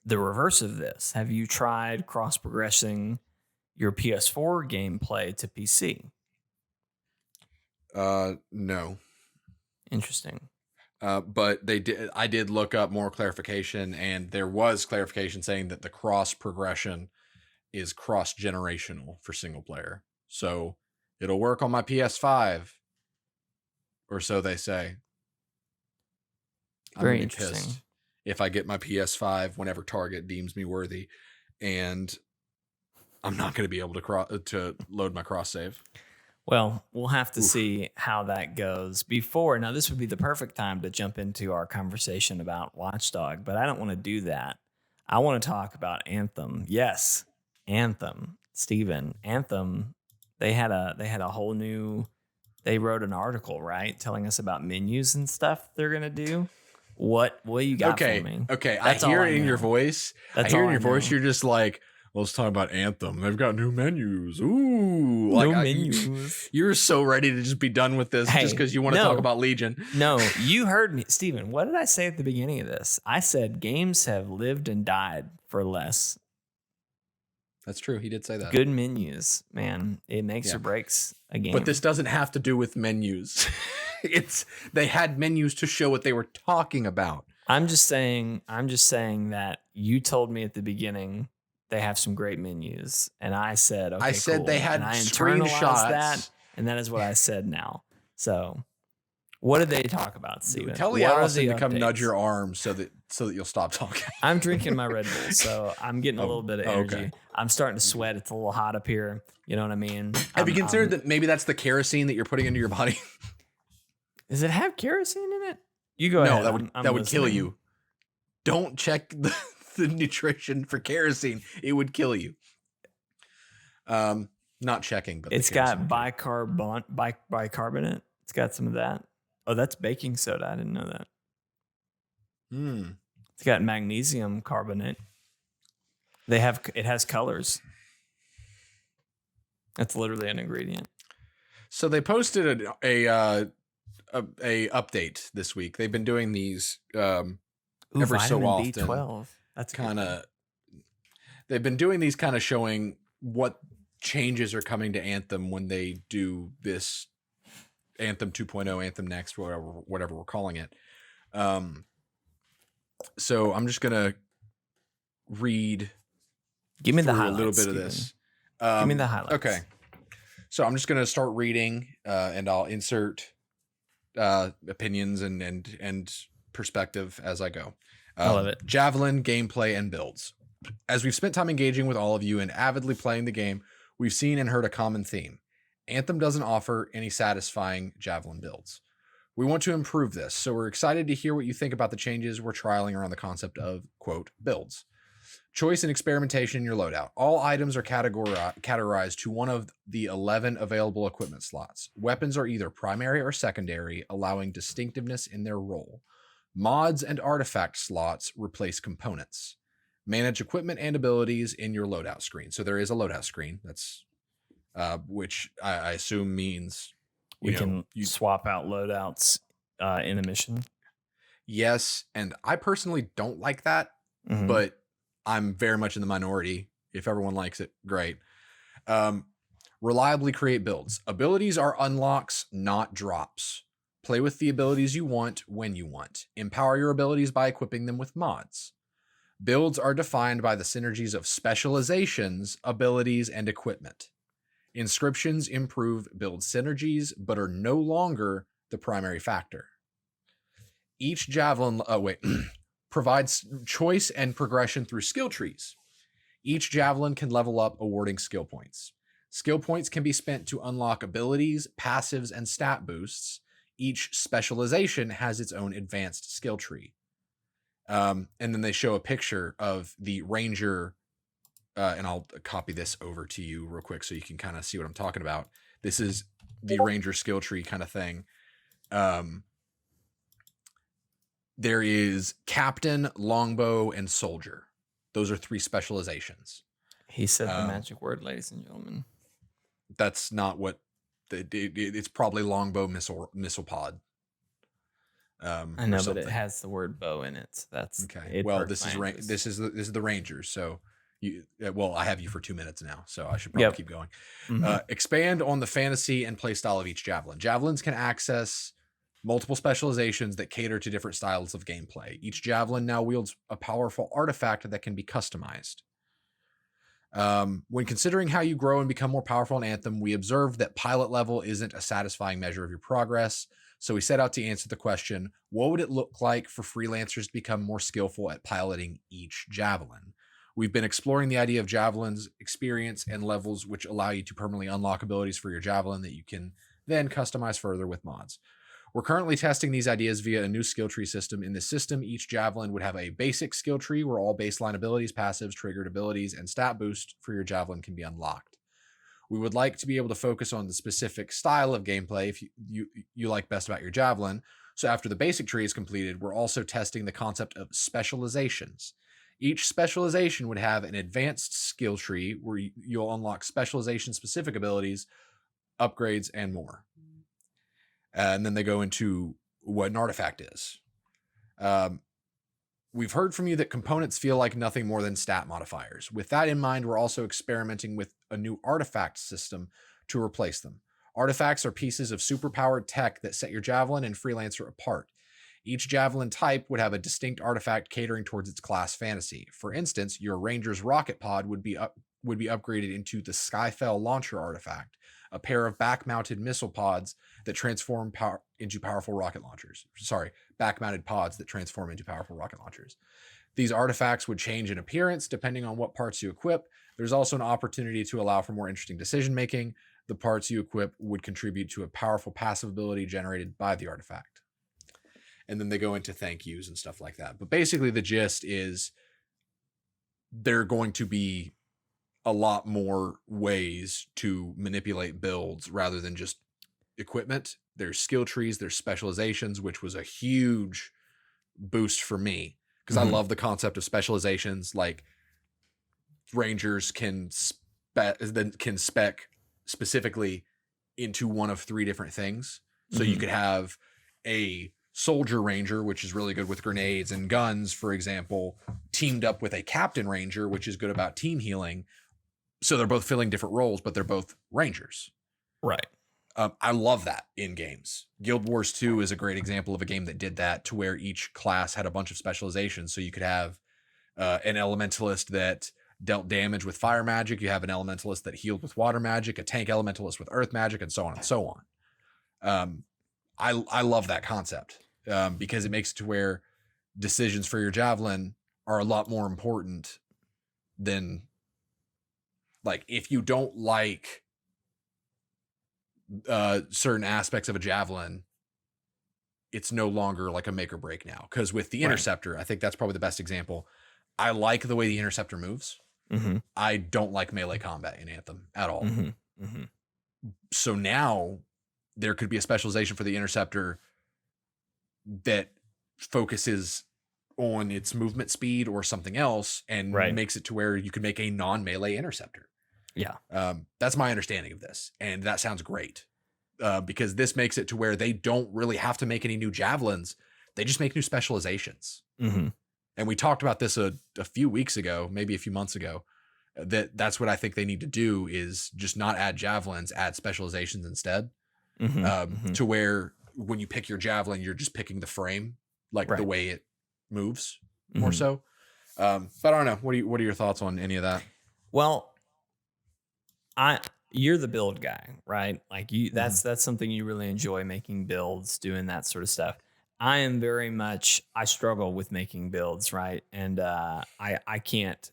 the reverse of this? Have you tried cross-progressing your PS4 gameplay to PC? No. Interesting. But I did look up more clarification, and there was clarification saying that the cross progression is cross generational for single player. So it'll work on my PS5, or so they say. Very interesting. Pissed if I get my PS5 whenever Target deems me worthy, and I'm not going to be able to load my cross save. Well, we'll have to see how that goes now, this would be the perfect time to jump into our conversation about Watchdog, but I don't want to do that. I want to talk about Anthem. Yes, Anthem. Steven, Anthem, they had a whole new, they wrote an article, right? Telling us about menus and stuff they're going to do. What you got for me? Okay, I hear it in your voice. You're just like, let's talk about Anthem. They've got new menus. Ooh. Menus. You're so ready to just be done with this just because you want to talk about Legion. No, you heard me. Steven, what did I say at the beginning of this? I said games have lived and died for less. That's true. He did say that. Good menus, man. It makes or breaks a game. But this doesn't have to do with menus. They had menus to show what they were talking about. I'm just saying that you told me at the beginning they have some great menus, and I said, okay, I said cool. They had screenshots. That, and that is what I said now. So, what did they talk about, Steven? Tell Allison to come nudge your arm so that you'll stop talking. I'm drinking my Red Bull, so I'm getting a little bit of energy. Okay. I'm starting to sweat. It's a little hot up here. You know what I mean? Have you considered that maybe that's the kerosene that you're putting into your body? Does it have kerosene in it? You go ahead. No, that would kill you. Don't check the nutrition for kerosene. It would kill you. Not checking, but it's got bicarbonate. It's got some of that. Oh, that's baking soda. I didn't know that. It's got magnesium carbonate. It has colors. That's literally an ingredient. So they posted a update this week. They've been doing these every so often. B12. That's kind of. They've been doing these kind of showing what changes are coming to Anthem when they do this Anthem 2.0, Anthem Next, whatever we're calling it. So I'm just gonna read. Give me the highlights. A little bit of this. Give me the highlights. Okay. So I'm just gonna start reading, and I'll insert opinions and perspective as I go. I love it. Javelin gameplay and builds. As we've spent time engaging with all of you and avidly playing the game, we've seen and heard a common theme. Anthem doesn't offer any satisfying Javelin builds. We want to improve this, so we're excited to hear what you think about the changes we're trialing around the concept of, quote, builds. Choice and experimentation in your loadout. All items are categorized to one of the 11 available equipment slots. Weapons are either primary or secondary, allowing distinctiveness in their role. Mods and artifact slots replace components. Manage equipment and abilities in your loadout screen. So there is a loadout screen. That's which I assume means you can swap out loadouts in a mission. Yes, and I personally don't like that, but I'm very much in the minority. If everyone likes it, great. Reliably create builds. Abilities are unlocks, not drops. Play with the abilities you want when you want. Empower your abilities by equipping them with mods. Builds are defined by the synergies of specializations, abilities, and equipment. Inscriptions improve build synergies, but are no longer the primary factor. Each Javelin provides choice and progression through skill trees. Each Javelin can level up, awarding skill points. Skill points can be spent to unlock abilities, passives, and stat boosts. Each specialization has its own advanced skill tree. And then they show a picture of the Ranger, and I'll copy this over to you real quick so you can kind of see what I'm talking about. This is the Ranger skill tree kind of thing. There is Captain, Longbow, and Soldier. Those are 3 specializations. He said the magic word, ladies and gentlemen. That's not what it's probably Longbow missile pod. I know, but it has the word bow in it. So that's okay. Well, this is the Rangers. So I have you for 2 minutes now, so I should probably keep going. Expand on the fantasy and play style of each Javelin. Javelins can access multiple specializations that cater to different styles of gameplay. Each Javelin now wields a powerful artifact that can be customized. When considering how you grow and become more powerful in Anthem, we observed that pilot level isn't a satisfying measure of your progress. So we set out to answer the question, what would it look like for freelancers to become more skillful at piloting each Javelin? We've been exploring the idea of Javelins, experience, and levels which allow you to permanently unlock abilities for your Javelin that you can then customize further with mods. We're currently testing these ideas via a new skill tree system. In this system, each Javelin would have a basic skill tree where all baseline abilities, passives, triggered abilities, and stat boost for your Javelin can be unlocked. We would like to be able to focus on the specific style of gameplay if you like best about your Javelin. So after the basic tree is completed, we're also testing the concept of specializations. Each specialization would have an advanced skill tree where you'll unlock specialization-specific abilities, upgrades, and more. And then they go into what an artifact is. We've heard from you that components feel like nothing more than stat modifiers. With that in mind, we're also experimenting with a new artifact system to replace them. Artifacts are pieces of superpowered tech that set your Javelin and Freelancer apart. Each Javelin type would have a distinct artifact catering towards its class fantasy. For instance, your Ranger's rocket pod would be upgraded into the Skyfell launcher artifact, a pair of back-mounted missile pods that transform into powerful rocket launchers. Back-mounted pods that transform into powerful rocket launchers. These artifacts would change in appearance depending on what parts you equip. There's also an opportunity to allow for more interesting decision-making. The parts you equip would contribute to a powerful passive ability generated by the artifact. And then they go into thank yous and stuff like that. But basically the gist is they're going to be a lot more ways to manipulate builds rather than just equipment. There's skill trees, there's specializations, which was a huge boost for me, because I love the concept of specializations. Like Rangers can spec specifically into one of 3 different things. So you could have a soldier ranger, which is really good with grenades and guns, for example, teamed up with a captain ranger, which is good about team healing. So they're both filling different roles, but they're both rangers. Right. I love that in games. Guild Wars 2 is a great example of a game that did that, to where each class had a bunch of specializations. So you could have an elementalist that dealt damage with fire magic. You have an elementalist that healed with water magic, a tank elementalist with earth magic, and so on and so on. I love that concept because it makes it to where decisions for your javelin are a lot more important than, like, if you don't like certain aspects of a javelin, it's no longer like a make or break now. Because with the interceptor, I think that's probably the best example. I like the way the interceptor moves. I don't like melee combat in Anthem at all. So now there could be a specialization for the interceptor that focuses on its movement speed or something else, and makes it to where you can make a non-melee interceptor. Yeah. That's my understanding of this. And that sounds great. Because this makes it to where they don't really have to make any new javelins. They just make new specializations. And we talked about this a few weeks ago, maybe a few months ago, that's what I think they need to do, is just not add javelins, add specializations instead. To where when you pick your javelin, you're just picking the frame, like the way it moves more so. But I don't know. What are your thoughts on any of that? Well, you're the build guy, right? Like that's something you really enjoy, making builds, doing that sort of stuff. I am very much, I struggle with making builds, right? And I can't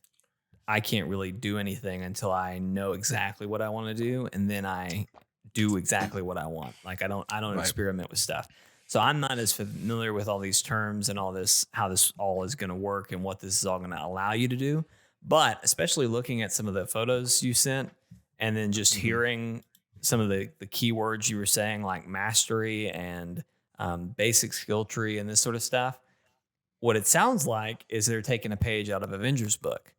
really do anything until I know exactly what I want to do, and then I do exactly what I want. Like I don't experiment with stuff. So I'm not as familiar with all these terms and all this, how this all is going to work and what this is all going to allow you to do. But especially looking at some of the photos you sent, and then just hearing some of the keywords you were saying, like mastery and basic skill tree and this sort of stuff, what it sounds like is they're taking a page out of Avengers book,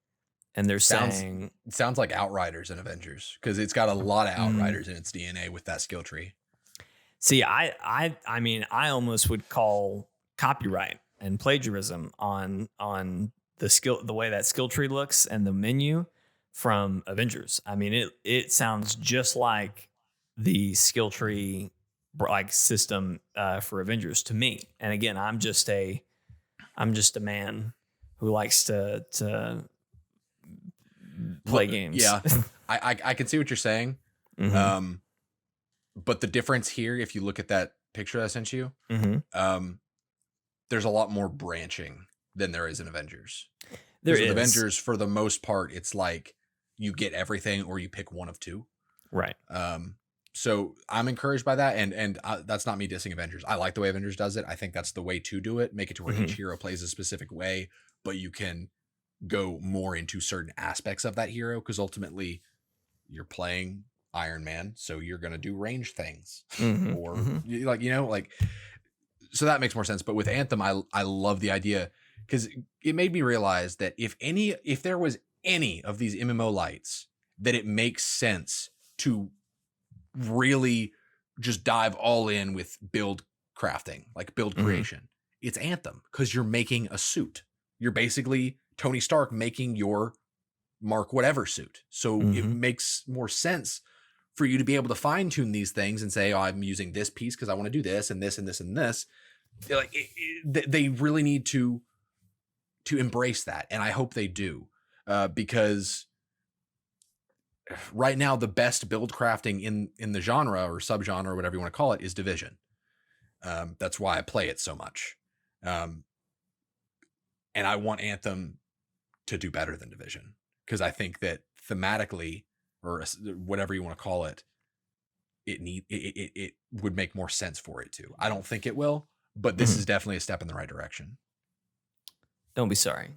and they're saying, it sounds like Outriders in Avengers, because it's got a lot of Outriders in its DNA with that skill tree. See, I mean, I almost would call copyright and plagiarism on the way that skill tree looks and the menu from Avengers. I mean, it sounds just like the skill tree like system for Avengers to me. And again, I'm just a man who likes to play games. Yeah, I can see what you're saying. But the difference here, if you look at that picture I sent you, there's a lot more branching than there is in Avengers. There is. Avengers, for the most part, it's like you get everything or you pick one of 2. Right. So I'm encouraged by that, and that's not me dissing Avengers. I like the way Avengers does it. I think that's the way to do it. Make it to where each hero plays a specific way, but you can go more into certain aspects of that hero, because ultimately you're playing Iron Man, so you're going to do range things or so that makes more sense. But with Anthem, I love the idea, because it made me realize that if there was any of these MMO lights that it makes sense to really just dive all in with build crafting, like build creation, it's Anthem, because you're making a suit. You're basically Tony Stark making your Mark whatever suit. So it makes more sense for you to be able to fine tune these things and say, oh, I'm using this piece because I want to do this and this and this and this. Like they really need to embrace that. And I hope they do, because right now the best build crafting in the genre or subgenre or whatever you want to call it is Division. That's why I play it so much. And I want Anthem to do better than Division, because I think that thematically, or whatever you want to call it, it would make more sense for it to. I don't think it will, but this is definitely a step in the right direction. Don't be sorry.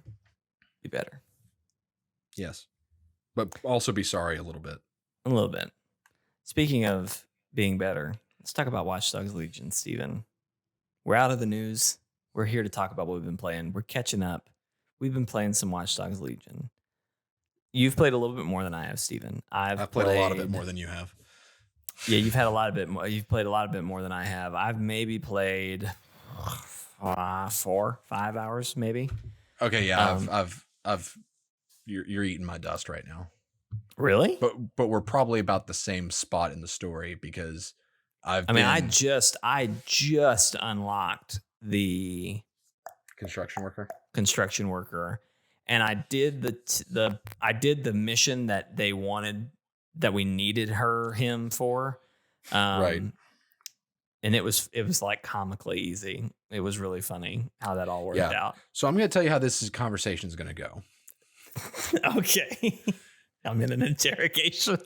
Be better. Yes. But also be sorry a little bit. A little bit. Speaking of being better, let's talk about Watch Dogs Legion, Steven. We're out of the news. we're here to talk about what we've been playing. We're catching up. We've been playing some Watch Dogs Legion. You've played a little bit more than I have, Steven. I've played a lot of it more than you have. Yeah, you've had a lot of it more. You've played a lot of it more than I have. I've maybe played 4-5 hours, maybe. Okay, yeah, I've. You're eating my dust right now. Really? But we're probably about the same spot in the story because I just unlocked the construction worker, and I did the mission that they wanted, that we needed him for, right. And it was like comically easy. It was really funny how that all worked out. So I'm going to tell you how this conversation is going to go. Okay. I'm in an interrogation.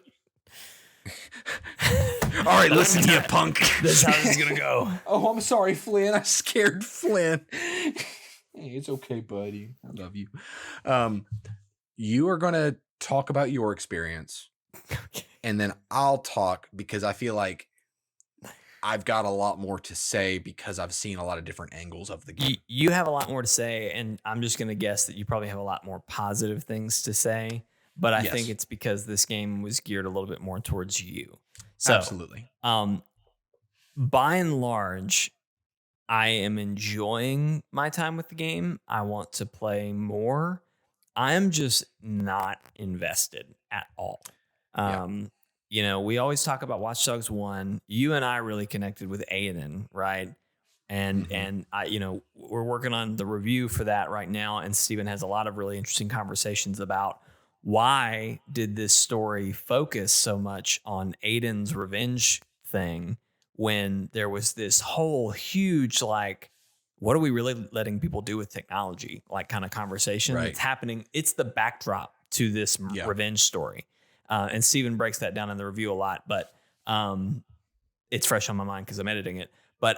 All right, listen to you, punk. This is how this is going to go. Oh, I'm sorry, Flynn. I scared Flynn. Hey, it's okay, buddy. I love you. You are going to talk about your experience. Okay. And then I'll talk because I feel like I've got a lot more to say because I've seen a lot of different angles of the game. You have a lot more to say, and I'm just going to guess that you probably have a lot more positive things to say, but I think it's because this game was geared a little bit more towards you. So, absolutely. By and large, I am enjoying my time with the game. I want to play more. I'm just not invested at all. You know, we always talk about Watch Dogs 1. You and I really connected with Aiden, right? And I, you know, we're working on the review for that right now. And Steven has a lot of really interesting conversations about why did this story focus so much on Aiden's revenge thing when there was this whole huge, like, what are we really letting people do with technology? Like kind of conversation that's happening. It's the backdrop to this revenge story. And Steven breaks that down in the review a lot, but it's fresh on my mind because I'm editing it. But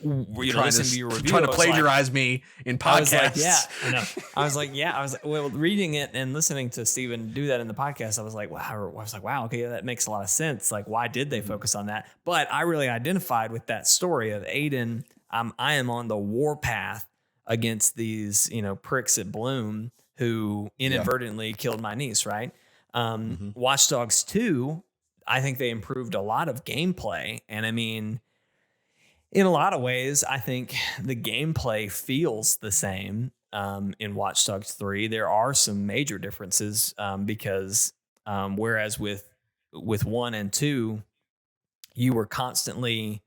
listening to your review, trying to plagiarize me in podcasts. I was like, well, reading it and listening to Steven do that in the podcast, I was like, wow, okay, that makes a lot of sense. Like, why did they focus on that? But I really identified with that story of Aiden. I am on the warpath against these, pricks at Bloom who inadvertently killed my niece, right? Watch Dogs 2, I think they improved a lot of gameplay. And I mean, in a lot of ways, I think the gameplay feels the same in Watch Dogs 3. There are some major differences because whereas with 1 and 2, you were constantly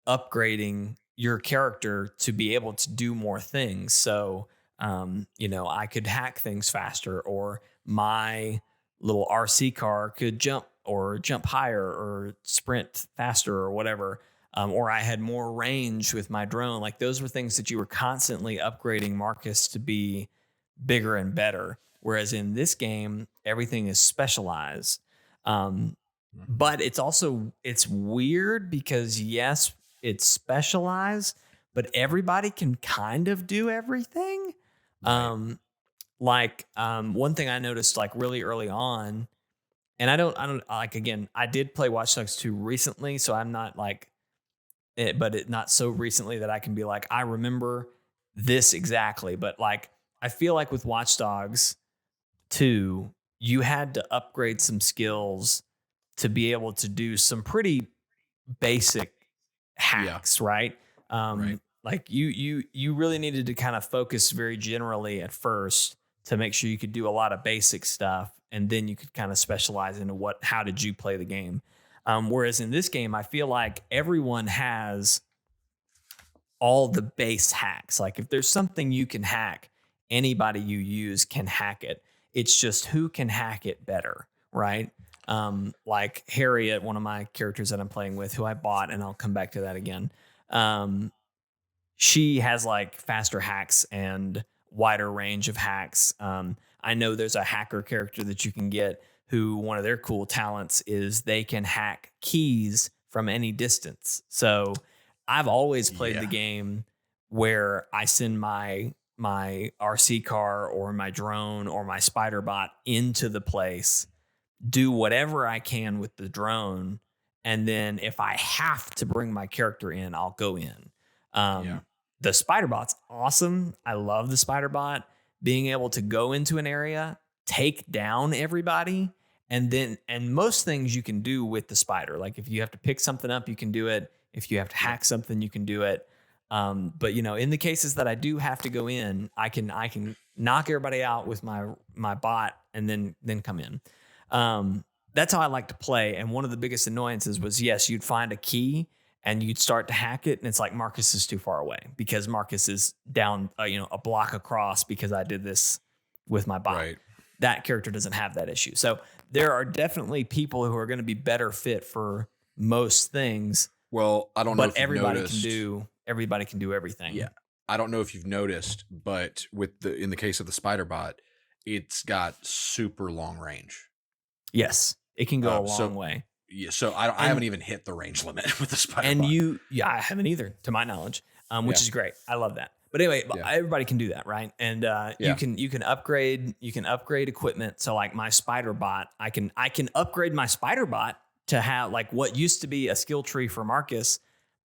upgrading your character to be able to do more things. So, I could hack things faster, or my little RC car could jump higher or sprint faster or whatever. Or I had more range with my drone. Like those were things that you were constantly upgrading Marcus to be bigger and better. Whereas in this game, everything is specialized. But it's weird because yes, it's specialized, but everybody can kind of do everything. Right. One thing I noticed like really early on, and I don't like, again, I did play Watch Dogs 2 recently, so I'm not like it, but not so recently that I can be like, I remember this exactly. But like, I feel like with Watch Dogs 2, you had to upgrade some skills to be able to do some pretty basic hacks, right? Right. Like you really needed to kind of focus very generally at first to make sure you could do a lot of basic stuff, and then you could kind of specialize into how did you play the game. Whereas in this game, I feel like everyone has all the base hacks. Like if there's something you can hack, anybody you use can hack it. It's just who can hack it better, right? Like Harriet, one of my characters that I'm playing with, who I bought, and I'll come back to that again. She has like faster hacks and wider range of hacks. I know there's a hacker character that you can get who one of their cool talents is they can hack keys from any distance. So I've always played the game where I send my RC car or my drone or my spider bot into the place, do whatever I can with the drone, and then if I have to bring my character in, I'll go in. the spider bot's awesome. I love the spider bot being able to go into an area, take down everybody, and most things you can do with the spider. Like if you have to pick something up, you can do it. If you have to hack something, you can do it. But in the cases that I do have to go in, I can knock everybody out with my bot and then come in. That's how I like to play. And one of the biggest annoyances was, yes, you'd find a key and you'd start to hack it, and it's like Marcus is too far away because Marcus is down, a block across because I did this with my bot. Right. That character doesn't have that issue. So there are definitely people who are going to be better fit for most things. Well, I don't know. But everybody can do everything. Yeah, I don't know if you've noticed, but in the case of the spider bot, it's got super long range. Yes, it can go a long way. Yeah, so I haven't even hit the range limit with the spider bot. I haven't either, to my knowledge, which is great. I love that. But anyway, everybody can do that, right? And you can upgrade equipment. So like my spider bot, I can upgrade my spider bot to have like what used to be a skill tree for Marcus.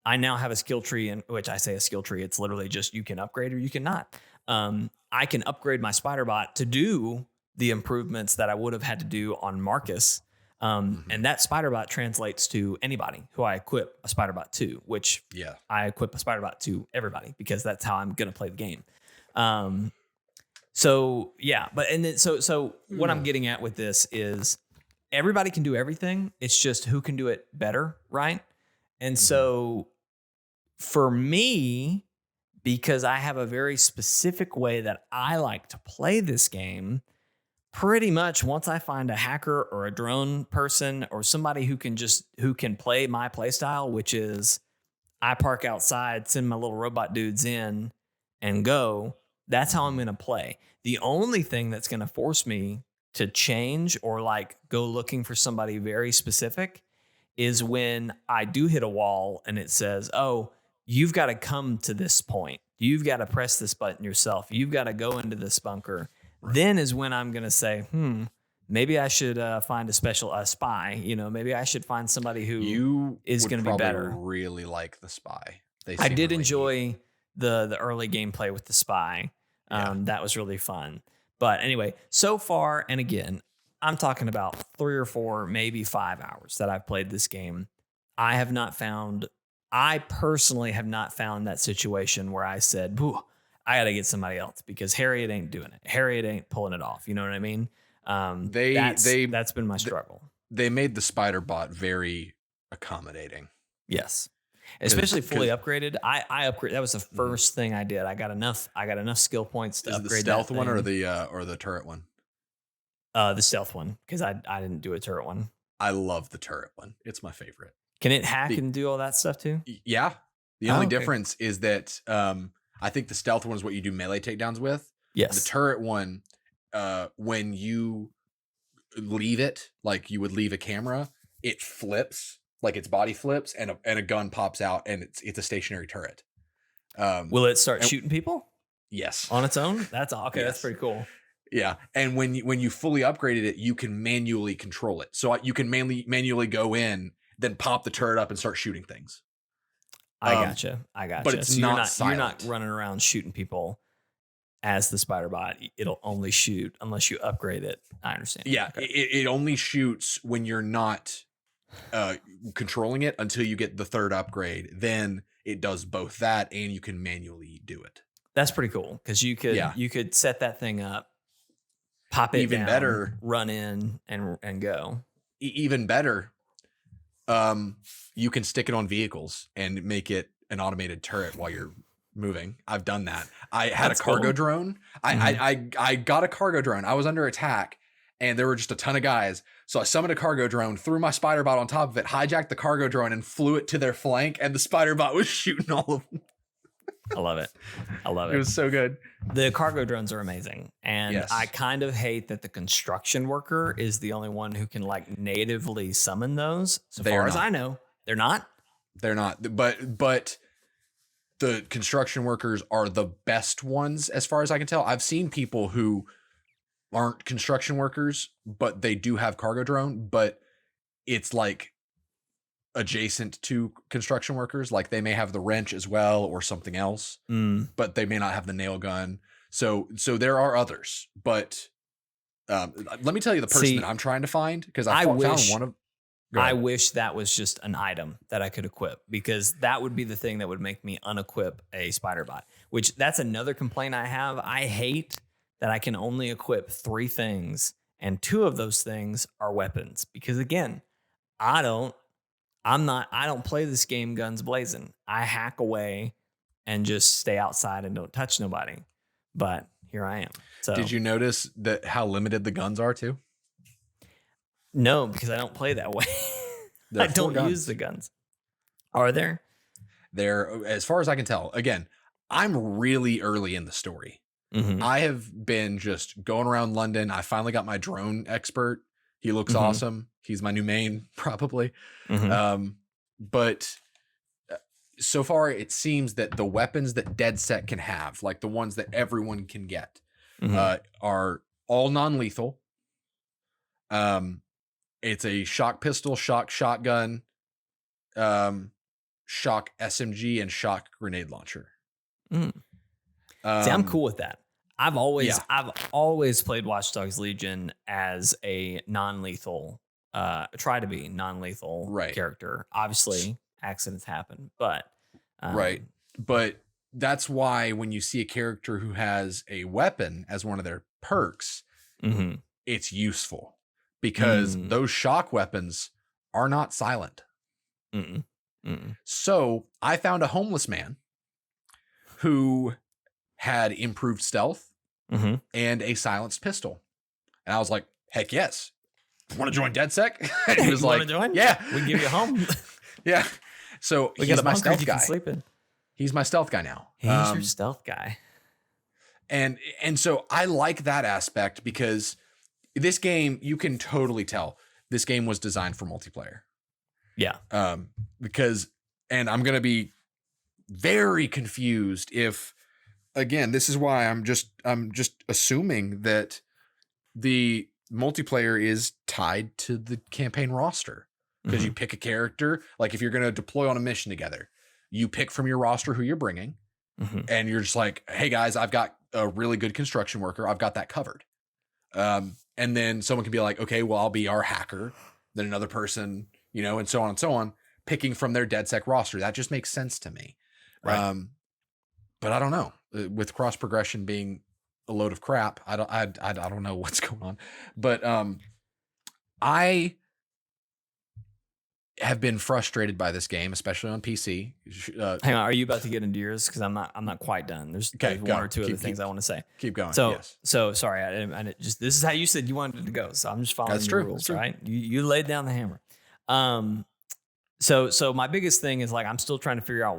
I now have a skill tree, in which I say a skill tree. It's literally just you can upgrade or you cannot. I can upgrade my spider bot to do the improvements that I would have had to do on Marcus. And that spider bot translates to anybody who I equip a spider bot to, which I equip a spider bot to everybody because that's how I'm going to play the game. So what I'm getting at with this is everybody can do everything. It's just who can do it better. Right. And so for me, because I have a very specific way that I like to play this game, pretty much once I find a hacker or a drone person or somebody who can play my play style, which is I park outside, send my little robot dudes in and go, that's how I'm going to play. The only thing that's going to force me to change or like go looking for somebody very specific is when I do hit a wall and it says, oh, you've got to come to this point. You've got to press this button yourself. You've got to go into this bunker. Right. Then is when I'm going to say, maybe I should find a spy. Maybe I should find somebody who is going to be better. Really like the spy. I did enjoy the early gameplay with the spy. That was really fun. But anyway, so far, and again, I'm talking about 3 or 4, maybe 5 hours that I've played this game. I personally have not found that situation where I said, I got to get somebody else because Harriet ain't doing it. Harriet ain't pulling it off. You know what I mean? That's been my struggle. They made the spider bot very accommodating. Yes. Especially fully upgraded. I upgraded. That was the first thing I did. I got enough skill points to upgrade. The stealth one or the turret one? The stealth one, because I didn't do a turret one. I love the turret one. It's my favorite. Can it hack and do all that stuff too? Yeah. The only difference is that I think the stealth one is what you do melee takedowns with. Yes. The turret one, when you leave it, like you would leave a camera, it flips, like its body flips, and a gun pops out, and it's a stationary turret. Will it start shooting people? Yes. On its own? That's okay. Yes. That's pretty cool. Yeah, and when you fully upgraded it, you can manually control it. So you can manually go in, then pop the turret up and start shooting things. I gotcha. But it's you're silent. not running around shooting people as the spider bot. It'll only shoot unless you upgrade it. I understand. Yeah, okay. It only shoots when you're not controlling it until you get the third upgrade. Then it does both that, and you can manually do it. That's pretty cool because you could set that thing up, pop it even down, better, run in and go. Even better. You can stick it on vehicles and make it an automated turret while you're moving. I've done that. I had a cargo drone. I got a cargo drone. I was under attack and there were just a ton of guys. So I summoned a cargo drone, threw my spider bot on top of it, hijacked the cargo drone and flew it to their flank. And the spider bot was shooting all of them. I love it. It was so good. The cargo drones are amazing. And I kind of hate that the construction worker is the only one who can like natively summon those. So far as I know, they're not. They're not. But the construction workers are the best ones as far as I can tell. I've seen people who aren't construction workers, but they do have cargo drone, but it's like adjacent to construction workers. Like they may have the wrench as well or something else, but they may not have the nail gun. So there are others, but let me tell you the person that I'm trying to find, because I found one of. I wish that was just an item that I could equip, because that would be the thing that would make me unequip a spider bot, which that's another complaint I have. I hate that I can only equip 3 things, and 2 of those things are weapons, because again, I don't play this game guns blazing. I hack away and just stay outside and don't touch nobody. But here I am. So did you notice that how limited the guns are too? No, because I don't play that way. I don't use the guns. Are there? There, as far as I can tell. Again, I'm really early in the story. Mm-hmm. I have been just going around London. I finally got my drone expert. He looks awesome. He's my new main, probably. Mm-hmm. But so far, it seems that the weapons that DeadSec can have, like the ones that everyone can get, are all non-lethal. It's a shock pistol, shock shotgun, shock SMG, and shock grenade launcher. See, I'm cool with that. I've always played Watch Dogs Legion as a non-lethal, try to be non-lethal character. Obviously, accidents happen, but right. But that's why when you see a character who has a weapon as one of their perks, it's useful. Because those shock weapons are not silent. So I found a homeless man who had improved stealth and a silenced pistol. And I was like, heck yes. Want to join DeadSec? He was like, join? Yeah. We give you a home. Yeah. So he's my stealth guy. Sleep in. He's my stealth guy now. He's your stealth guy. And so I like that aspect, because this game, you can totally tell this game was designed for multiplayer. Yeah. Because, and I'm going to be very confused if, again, this is why I'm just assuming that the multiplayer is tied to the campaign roster, because you pick a character. Like if you're going to deploy on a mission together, you pick from your roster who you're bringing, and you're just like, hey guys, I've got a really good construction worker. I've got that covered. And then someone can be like, okay, well, I'll be our hacker. Then another person, and so on and so on, picking from their DeadSec roster. That just makes sense to me. Right. But I don't know, with cross progression being a load of crap. I don't know what's going on, but, I have been frustrated by this game, especially on PC. Hang on, are you about to get into yours? Because I'm not quite done. There's one or two other things I want to say. Keep going. So sorry, I just this is how you said you wanted to go, so I'm just following the rules, right? You laid down the hammer. So my biggest thing is, like, I'm still trying to figure out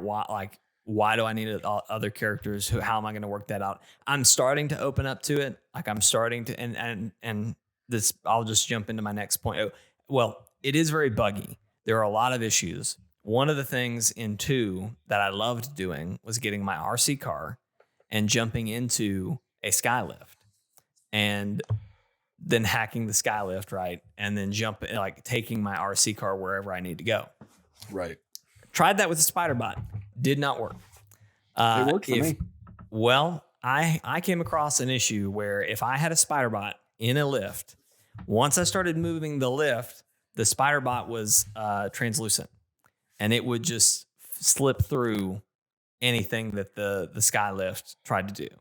why do I need other characters? How am I going to work that out? I'm starting to open up to it. Like I'm starting to, and this, I'll just jump into my next point. Well, it is very buggy. There are a lot of issues. One of the things in 2 that I loved doing was getting my RC car and jumping into a skylift and then hacking the skylift, right? And then taking my RC car wherever I need to go. Right. Tried that with the spider bot. Did not work. It worked for me. Well, I came across an issue where if I had a spider bot in a lift, once I started moving the lift, the spider bot was translucent, and it would just slip through anything that the skylift tried to do.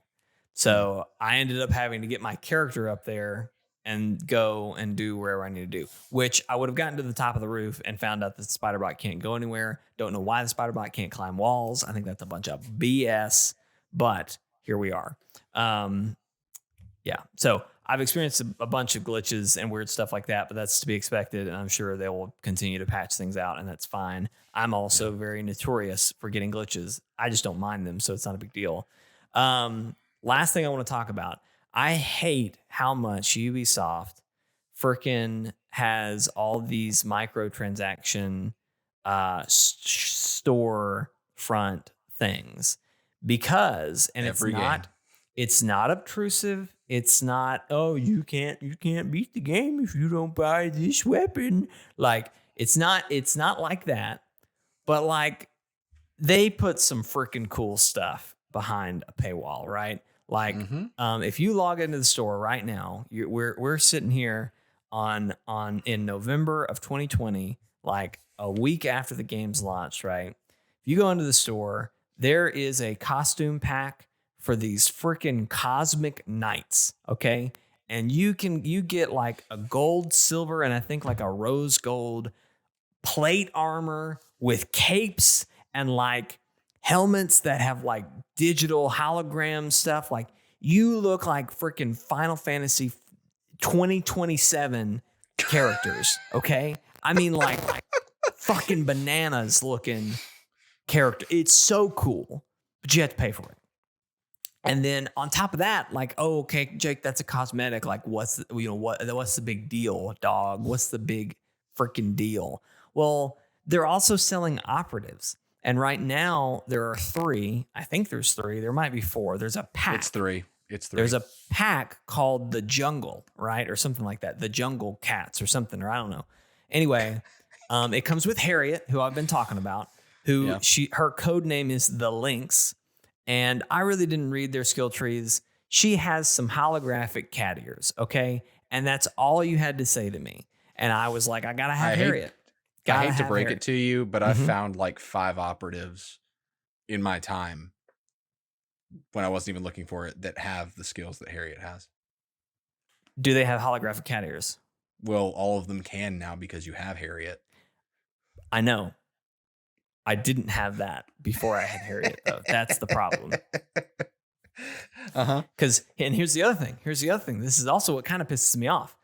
So I ended up having to get my character up there and go and do wherever I need to do, which I would have gotten to the top of the roof and found out that the spider bot can't go anywhere. Don't know why the spider bot can't climb walls. I think that's a bunch of BS, but here we are. Yeah. So I've experienced a bunch of glitches and weird stuff like that, but that's to be expected. And I'm sure they will continue to patch things out, and that's fine. I'm also very notorious for getting glitches. I just don't mind them, so it's not a big deal. Last thing I want to talk about. I hate how much Ubisoft freaking has all these microtransaction store front things, because, and it's not obtrusive. It's not, oh, you can't beat the game if you don't buy this weapon. Like, It's not like that, but like they put some freaking cool stuff behind a paywall, right? Like, if you log into the store right now, we're sitting here in November of 2020, like a week after the game's launched, right? If you go into the store, there is a costume pack for these freaking cosmic knights, okay? And you get like a gold, silver, and I think like a rose gold plate armor with capes and like helmets that have like digital hologram stuff. Like you look like freaking Final Fantasy 2027 characters, okay? I mean, like fucking bananas looking character. It's so cool, but you have to pay for it. And then on top of that, like, oh, okay, Jake, that's a cosmetic. Like, what's the big deal, dog? What's the big freaking deal? Well, they're also selling operatives. And right now there are 3. I think there's 3. There might be 4. There's a pack. It's 3. There's a pack called the Jungle, right? Or something like that. The Jungle Cats or something, or I don't know. Anyway, it comes with Harriet, who I've been talking about, her code name is the Lynx. And I really didn't read their skill trees. She has some holographic cat ears, okay? And that's all you had to say to me. And I was like, I gotta have Harriet. I hate to break it to you, but I found like 5 operatives in my time when I wasn't even looking for it that have the skills that Harriet has. Do they have holographic cat ears? Well, all of them can now because you have Harriet. I know. I didn't have that before I had Harriet, though. That's the problem. And here's the other thing. This is also what kind of pisses me off.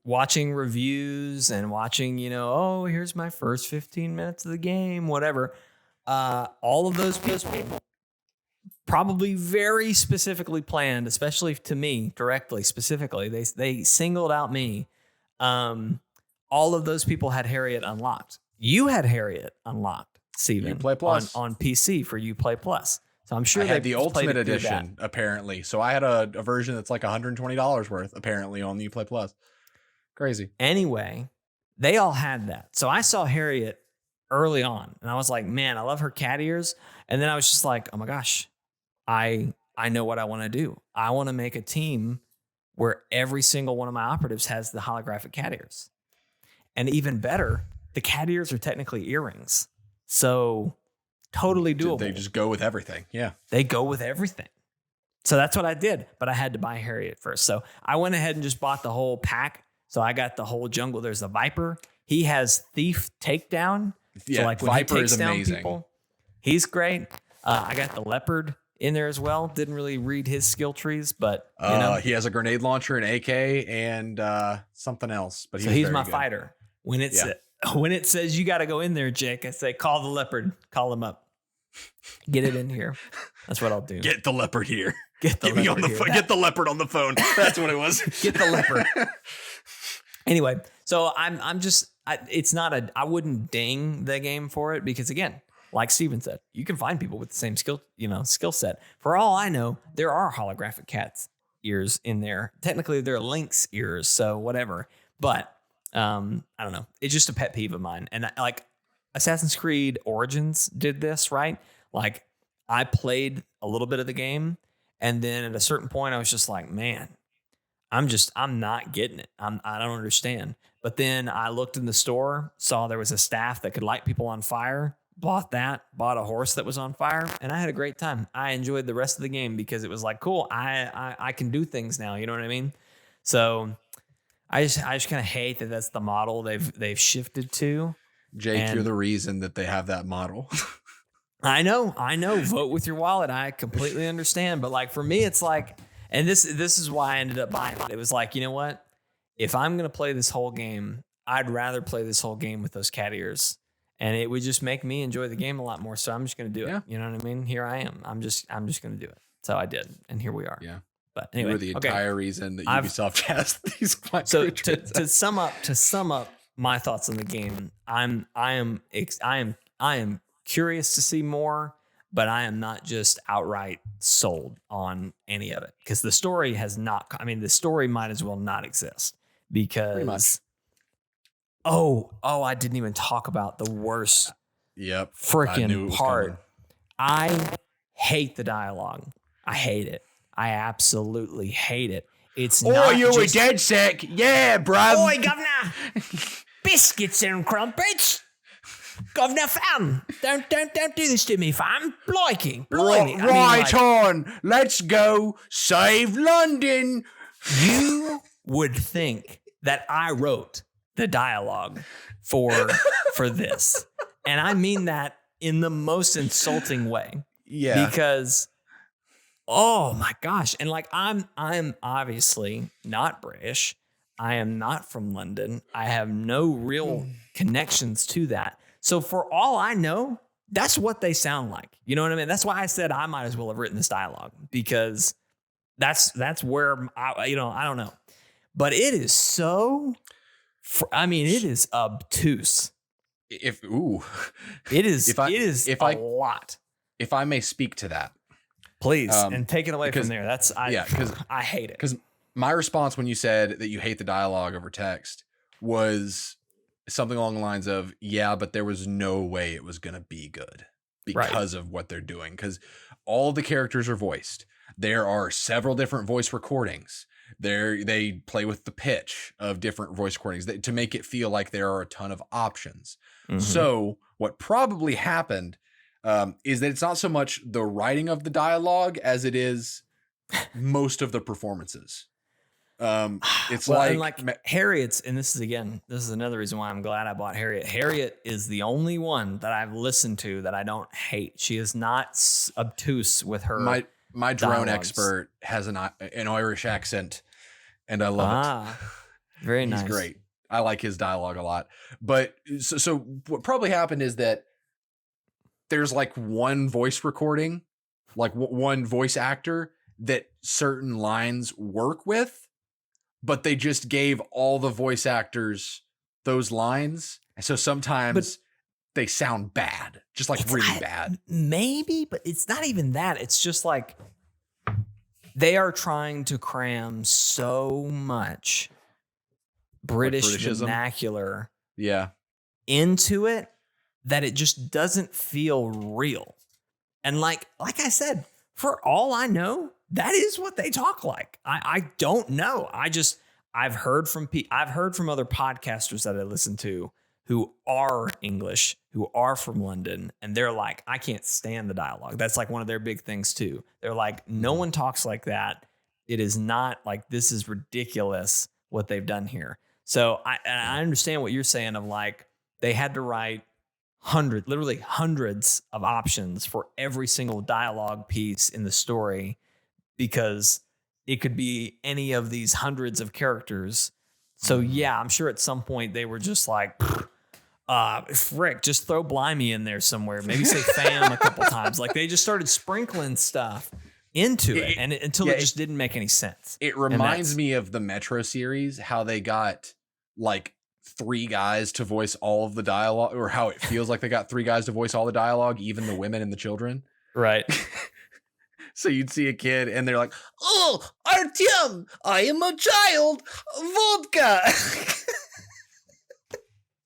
Watching reviews and watching, here's my first 15 minutes of the game, whatever. All of those people probably very specifically planned, especially to me directly, specifically. They singled out me. All of those people had Harriet unlocked. You had Harriet unlocked, Steven, Uplay Plus on PC for Uplay Plus. So I'm sure I had the Ultimate Edition, apparently. So I had a version that's like $120 worth, apparently, on the Uplay Plus. Crazy. Anyway, they all had that. So I saw Harriet early on, and I was like, man, I love her cat ears. And then I was just like, oh my gosh, I know what I want to do. I want to make a team where every single one of my operatives has the holographic cat ears. And even better, the cat ears are technically earrings. So totally doable. They just go with everything. Yeah. They go with everything. So that's what I did. But I had to buy Harriet first. So I went ahead and just bought the whole pack. So I got the whole jungle. There's the Viper. He has Thief Takedown. Yeah, so like when Viper he takes is down amazing. People, he's great. I got the Leopard in there as well. Didn't really read his skill trees, but he has a grenade launcher, an AK, and something else. But he's my fighter. When it says you got to go in there, Jake, I say call the Leopard. Call him up. Get it in here. That's what I'll do. Get the Leopard here. Get the Leopard here. Get the Leopard on the phone. That's what it was. Get the Leopard. Anyway, so I wouldn't ding the game for it because again, like Steven said, you can find people with the same skill set. For all I know, there are holographic cat's ears in there. Technically, they're Lynx ears, so whatever. But I don't know. It's just a pet peeve of mine. And like Assassin's Creed Origins did this, right? Like I played a little bit of the game, and then at a certain point, I was just like, man, I'm not getting it. I don't understand. But then I looked in the store, saw there was a staff that could light people on fire, bought a horse that was on fire, and I had a great time. I enjoyed the rest of the game because it was like, cool, I can do things now. You know what I mean? So I just kind of hate that that's the model they've shifted to. Jake, you're the reason that they have that model. I know. Vote with your wallet. I completely understand. But like for me, it's like, and this is why I ended up buying it. It was like, you know what? If I'm going to play this whole game, I'd rather play this whole game with those cat ears. And it would just make me enjoy the game a lot more. So I'm just going to do it. You know what I mean? Here I am. I'm just going to do it. So I did. And here we are. Yeah. But anyway, you were the entire reason that Ubisoft has these. So to sum up my thoughts on the game, I am curious to see more, but I am not just outright sold on any of it because the story has not. I mean, the story might as well not exist because I didn't even talk about the worst freaking part. I hate the dialogue. I hate it. I absolutely hate it. It's not you were dead sick. Yeah, bruv. Oi, governor. Biscuits and crumpets. Governor fam. Don't do this to me, fam. Blimey. Right on. Let's go save London. You would think that I wrote the dialogue for this. And I mean that in the most insulting way. Yeah. Because oh my gosh. And like I'm obviously not British. I am not from London. I have no real connections to that. So for all I know, that's what they sound like. You know what I mean? That's why I said I might as well have written this dialogue, because that's where I don't know. But it is so, it is obtuse. It is a lot. If I may speak to that. Please, and take it away from there. Because I hate it. Because my response when you said that you hate the dialogue over text was something along the lines of, yeah, but there was no way it was going to be good because of what they're doing. Because all the characters are voiced. There are several different voice recordings. They play with the pitch of different voice recordings to make it feel like there are a ton of options. Mm-hmm. So what probably happened is that it's not so much the writing of the dialogue as it is most of the performances. It's Harriet's, and this is another reason why I'm glad I bought Harriet. Harriet is the only one that I've listened to that I don't hate. She is not obtuse with her. My drone expert has an Irish accent, and I love it. Very nice. He's great. I like his dialogue a lot. But so what probably happened is that there's like one voice recording, like one voice actor that certain lines work with, but they just gave all the voice actors those lines. And so sometimes they sound bad, just like really bad. Maybe, but it's not even that. It's just like they are trying to cram so much British vernacular into it that it just doesn't feel real. And like I said, for all I know, that is what they talk like. I don't know. I've heard from other podcasters that I listen to who are English, who are from London, and they're like, I can't stand the dialogue. That's like one of their big things too. They're like, no one talks like that. It is not like, this is ridiculous what they've done here. So I understand what you're saying of like, they had to write literally hundreds of options for every single dialogue piece in the story, because it could be any of these hundreds of characters. So yeah, I'm sure at some point they were just like, frick, just throw Blimey in there somewhere. Maybe say fam a couple times. Like they just started sprinkling stuff into it until it just didn't make any sense. It reminds me of the Metro series, how they got like 3 guys to voice all of the dialogue, or how it feels like they got 3 guys to voice all the dialogue, even the women and the children. Right. So you'd see a kid and they're like, oh, Artyom, I am a child, vodka.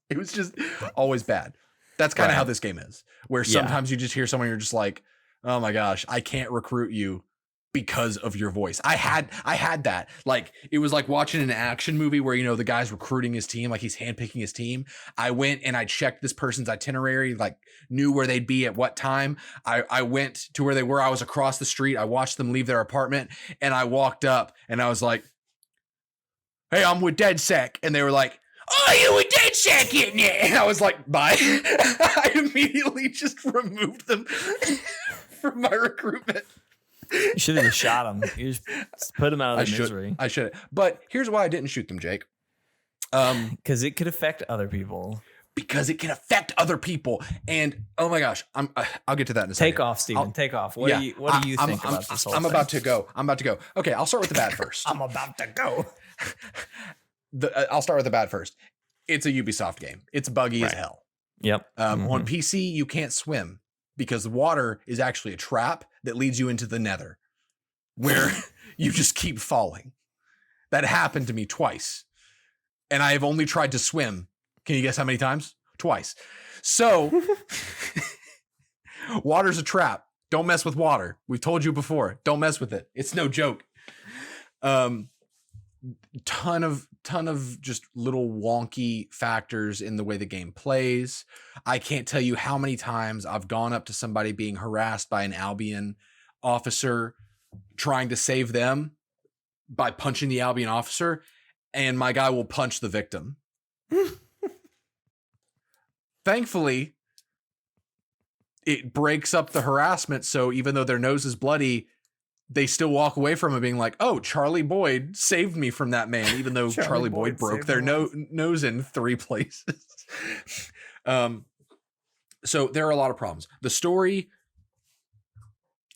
It was just always bad. That's kind of how this game is, where sometimes you just hear someone, you're just like, oh my gosh, I can't recruit you because of your voice. I had that. Like, it was like watching an action movie where, you know, the guy's recruiting his team, like he's handpicking his team. I went and I checked this person's itinerary, like knew where they'd be at what time. I went to where they were. I was across the street. I watched them leave their apartment, and I walked up and I was like, hey, I'm with DedSec. And they were like, oh, you with DedSec in there? And I was like, bye. I immediately just removed them from my recruitment. You should have just shot him. You just put him out of misery. I should. But here's why I didn't shoot them, Jake. Because it could affect other people. Because it can affect other people. And oh my gosh, I'll get to that in a second. Take off, Steven. Take off. What do you think about this whole thing? I'm about to go. Okay, I'll start with the bad first. I'm about to go. I'll start with the bad first. It's a Ubisoft game. It's buggy as hell. Yep. On PC, you can't swim because water is actually a trap that leads you into the nether, where you just keep falling. That happened to me twice. And I have only tried to swim Can you guess how many times? Twice. So water's a trap. Don't mess with water. We've told you before. Don't mess with it. It's no joke. Ton of just little wonky factors in the way the game plays. I can't tell you how many times I've gone up to somebody being harassed by an Albion officer trying to save them by punching the Albion officer, and my guy will punch the victim. Thankfully, it breaks up the harassment, so even though their nose is bloody, they still walk away from it being like, oh, Charlie Boyd saved me from that man, even though Charlie Boyd broke their nose in 3 places. So there are a lot of problems. The story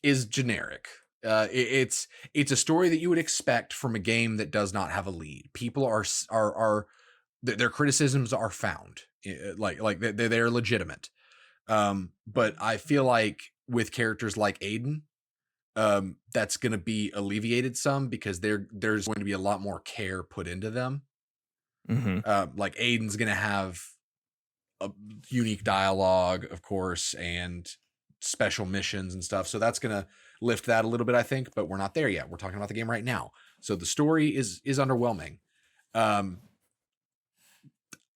is generic. It's a story that you would expect from a game that does not have a lead. People are their criticisms are found, like they're legitimate. But I feel like with characters like Aiden, that's going to be alleviated some because there's going to be a lot more care put into them. Mm-hmm. Like Aiden's going to have a unique dialogue, of course, and special missions and stuff. So that's going to lift that a little bit, I think, but we're not there yet. We're talking about the game right now. So the story is underwhelming.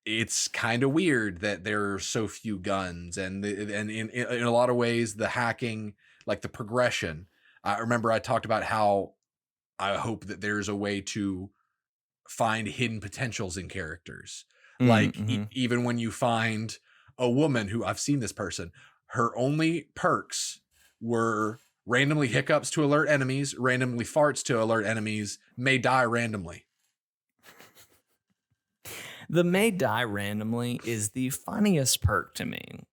It's kind of weird that there are so few guns, and in a lot of ways, the hacking, like the progression. I remember I talked about how I hope that there's a way to find hidden potentials in characters. Like even when you find a woman who I've seen this person, her only perks were randomly hiccups to alert enemies, randomly farts to alert enemies, may die randomly. The may die randomly is the funniest perk to me.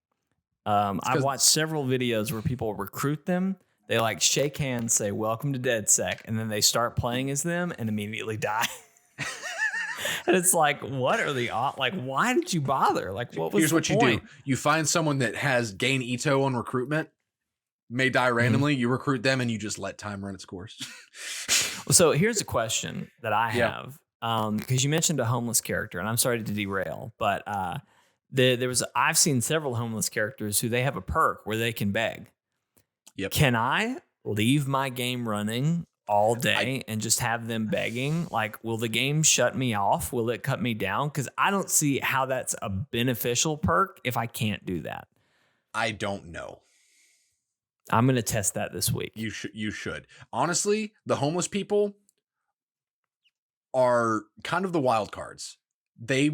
I've watched several videos where people recruit them. They like shake hands, say, welcome to DedSec, and then they start playing as them and immediately die. And it's like, what are the, like, why did you bother? Like, what was the point? You do. You find someone that has gain Ito on recruitment, may die randomly, you recruit them, and you just let time run its course. So here's a question that I have. Because you mentioned a homeless character, and I'm sorry to derail, but I've seen several homeless characters who they have a perk where they can beg. Yep. Can I leave my game running all day and just have them begging? Like, will the game shut me off? Will it cut me down? Because I don't see how that's a beneficial perk if I can't do that. I don't know. I'm going to test that this week. You should. Honestly, the homeless people are kind of the wild cards. They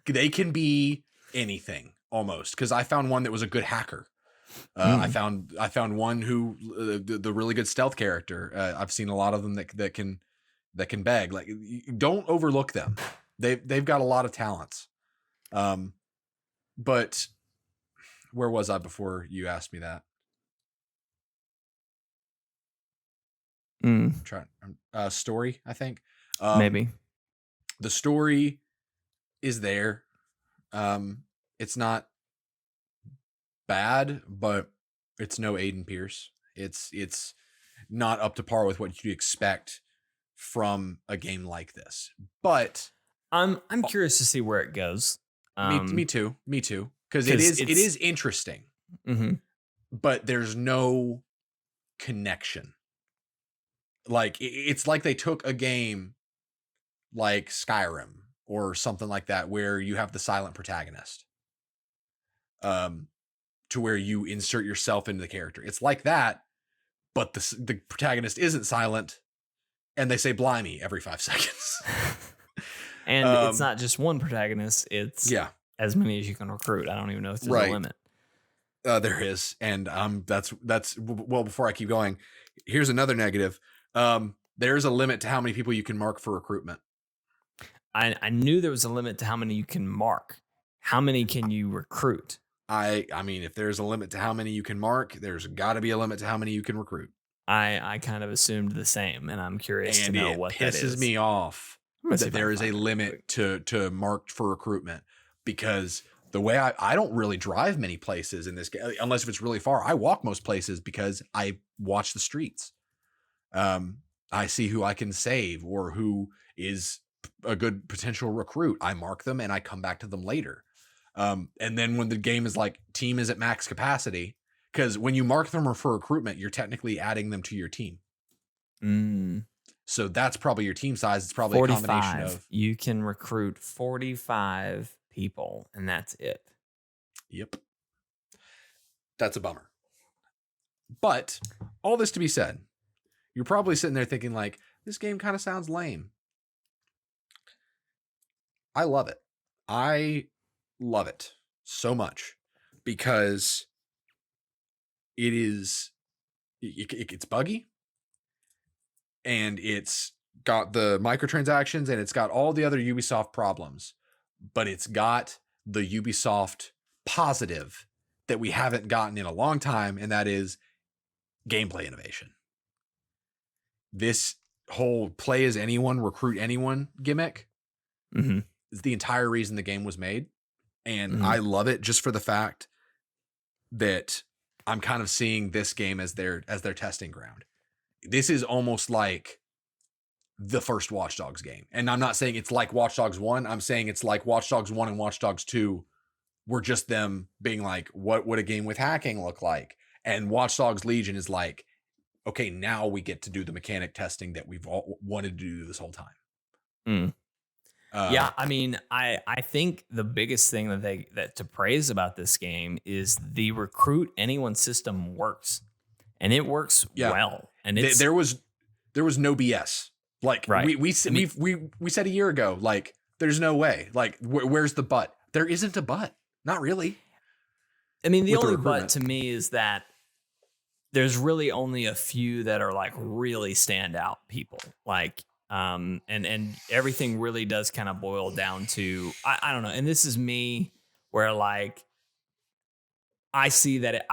can be anything almost. Because I found one that was a good hacker. I found one who the really good stealth character. I've seen a lot of them that can beg. Like, don't overlook them. They've got a lot of talents. But where was I before you asked me that? Story, I think. Maybe the story is there. It's not bad, but it's no Aiden Pierce. It's not up to par with what you'd expect from a game like this. But I'm curious to see where it goes. Me too. Because it is interesting. Mm-hmm. But there's no connection. Like, it's like they took a game like Skyrim or something like that, where you have the silent protagonist, to where you insert yourself into the character. It's like that, but the protagonist isn't silent, and they say "blimey" every 5 seconds. And it's not just one protagonist; it's as many as you can recruit. I don't even know if there's a limit. There is, and that's well. Before I keep going, here's another negative. There's a limit to how many people you can mark for recruitment. I knew there was a limit to how many you can mark. How many can you recruit? I mean, if there's a limit to how many you can mark, there's got to be a limit to how many you can recruit. I kind of assumed the same, and I'm curious to know what that is. It pisses me off that there is a limit to marked for recruitment, because the way I don't really drive many places in this game, unless if it's really far. I walk most places because I watch the streets. I see who I can save or who is a good potential recruit, I mark them and I come back to them later. And then when the game is like team is at max capacity, because when you mark them for recruitment, you're technically adding them to your team. So that's probably your team size. It's probably 45. A combination of you can recruit 45 people and that's it. Yep. That's a bummer. But all this to be said, you're probably sitting there thinking like, this game kind of sounds lame. I love it. I love it so much because it's buggy and it's got the microtransactions and it's got all the other Ubisoft problems, but it's got the Ubisoft positive that we haven't gotten in a long time, and that is gameplay innovation. This whole play as anyone, recruit anyone gimmick is the entire reason the game was made. And I love it just for the fact that I'm kind of seeing this game as their testing ground. This is almost like the first Watch Dogs game. And I'm not saying it's like Watch Dogs 1. I'm saying it's like Watch Dogs 1 and Watch Dogs 2 were just them being like, what would a game with hacking look like? And Watch Dogs Legion is like, okay, now we get to do the mechanic testing that we've all wanted to do this whole time. Yeah, I mean, I think the biggest thing that to praise about this game is the recruit anyone system works, and it works well. And there was no BS. Like we said a year ago, like there's no way. Like where's the but? There isn't a but. Not really. I mean, the only but to me is that there's really only a few that are like really standout people. Like, and everything really does kind of boil down to, I don't know. And this is me where like, I see that,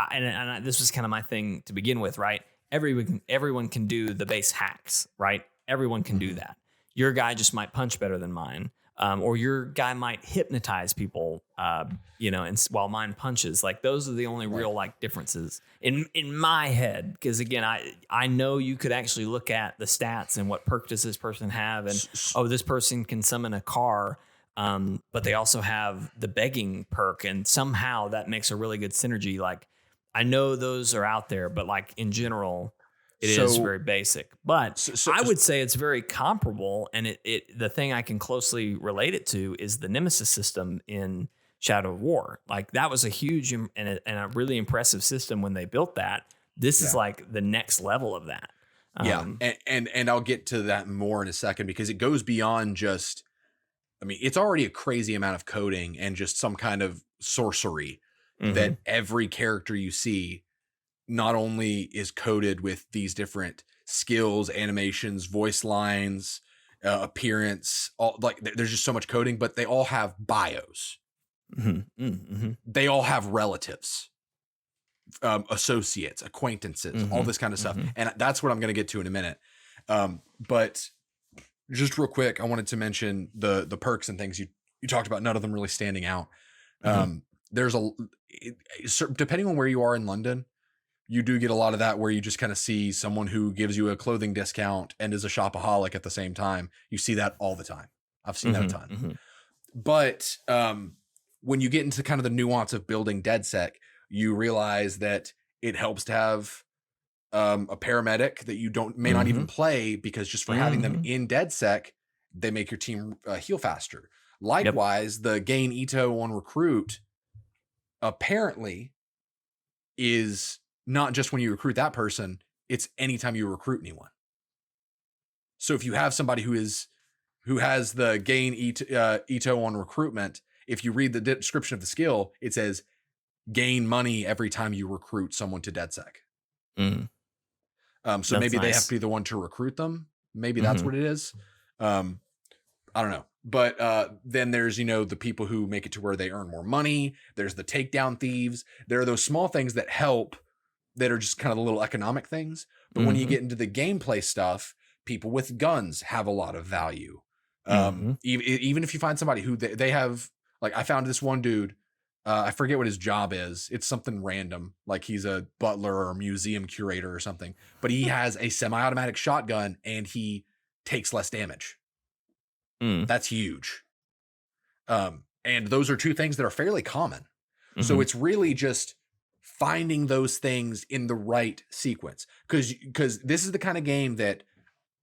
this was kind of my thing to begin with, right? Everyone can do the base hacks, right? Everyone can do that. Your guy just might punch better than mine. Or your guy might hypnotize people, and while mine punches. Like those are the only real like differences in my head. Because again, I know you could actually look at the stats and what perk does this person have, and this person can summon a car, but they also have the begging perk, and somehow that makes a really good synergy. Like I know those are out there, but like in general, it is very basic, but I would say it's very comparable. And the thing I can closely relate it to is the Nemesis system in Shadow of War. Like that was a huge and a really impressive system when they built that. This is like the next level of that. And I'll get to that more in a second because it goes beyond just, I mean, it's already a crazy amount of coding and just some kind of sorcery that every character you see not only is coded with these different skills, animations, voice lines, appearance, all like there's just so much coding, but they all have bios. They all have relatives, associates, acquaintances, all this kind of stuff. And that's what I'm going to get to in a minute. But just real quick, I wanted to mention the perks and things you talked about, none of them really standing out. There's depending on where you are in London, you do get a lot of that where you just kind of see someone who gives you a clothing discount and is a shopaholic at the same time. You see that all the time. I've seen that a ton. But when you get into kind of the nuance of building DedSec, you realize that it helps to have a paramedic that you may not even play, because just for having them in DedSec, they make your team heal faster. Likewise, the gain Ito on recruit apparently is not just when you recruit that person, it's anytime you recruit anyone. So if you have somebody who has the gain Ito on recruitment, if you read the description of the skill, it says gain money every time you recruit someone to DedSec. So that's maybe they have to be the one to recruit them. Maybe that's what it is. I don't know. But then there's, the people who make it to where they earn more money. There's the takedown thieves. There are those small things that help, that are just kind of the little economic things. But when you get into the gameplay stuff, people with guns have a lot of value. Even if you find somebody who they have, like I found this one dude, I forget what his job is. It's something random. Like he's a butler or a museum curator or something, but he has a semi-automatic shotgun and he takes less damage. That's huge. And those are two things that are fairly common. So it's really just finding those things in the right sequence. Because this is the kind of game that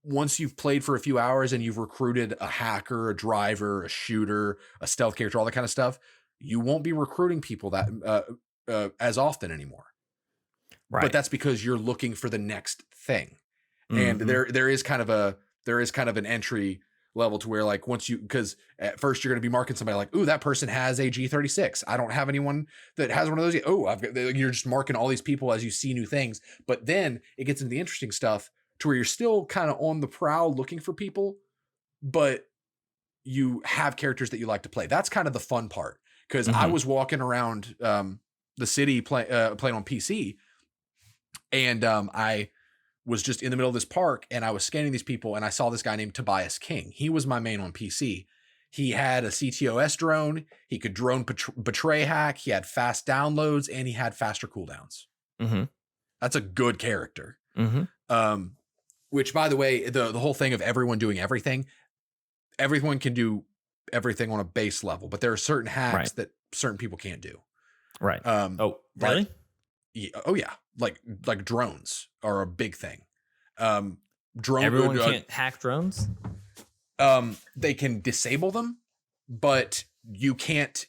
once you've played for a few hours and you've recruited a hacker, a driver, a shooter, a stealth character, all that kind of stuff, you won't be recruiting people that as often anymore. Right. But that's because you're looking for the next thing. And there is kind of an entry level to where, like, because at first you're going to be marking somebody like, ooh, that person has a G36. I don't have anyone that has one of those yet. Oh, you're just marking all these people as you see new things. But then it gets into the interesting stuff to where you're still kind of on the prowl looking for people, but you have characters that you like to play. That's kind of the fun part. Because I was walking around the city playing on PC, and I was just in the middle of this park, and I was scanning these people, and I saw this guy named Tobias King. He was my main on PC. He had a CTOS drone. He could drone betray hack. He had fast downloads, and he had faster cooldowns. That's a good character. Which, by the way, the whole thing of everyone doing everything, everyone can do everything on a base level, but there are certain hacks that certain people can't do. Right. Oh, really? Yeah. Like drones are a big thing. Everyone can't hack drones. They can disable them, but you can't.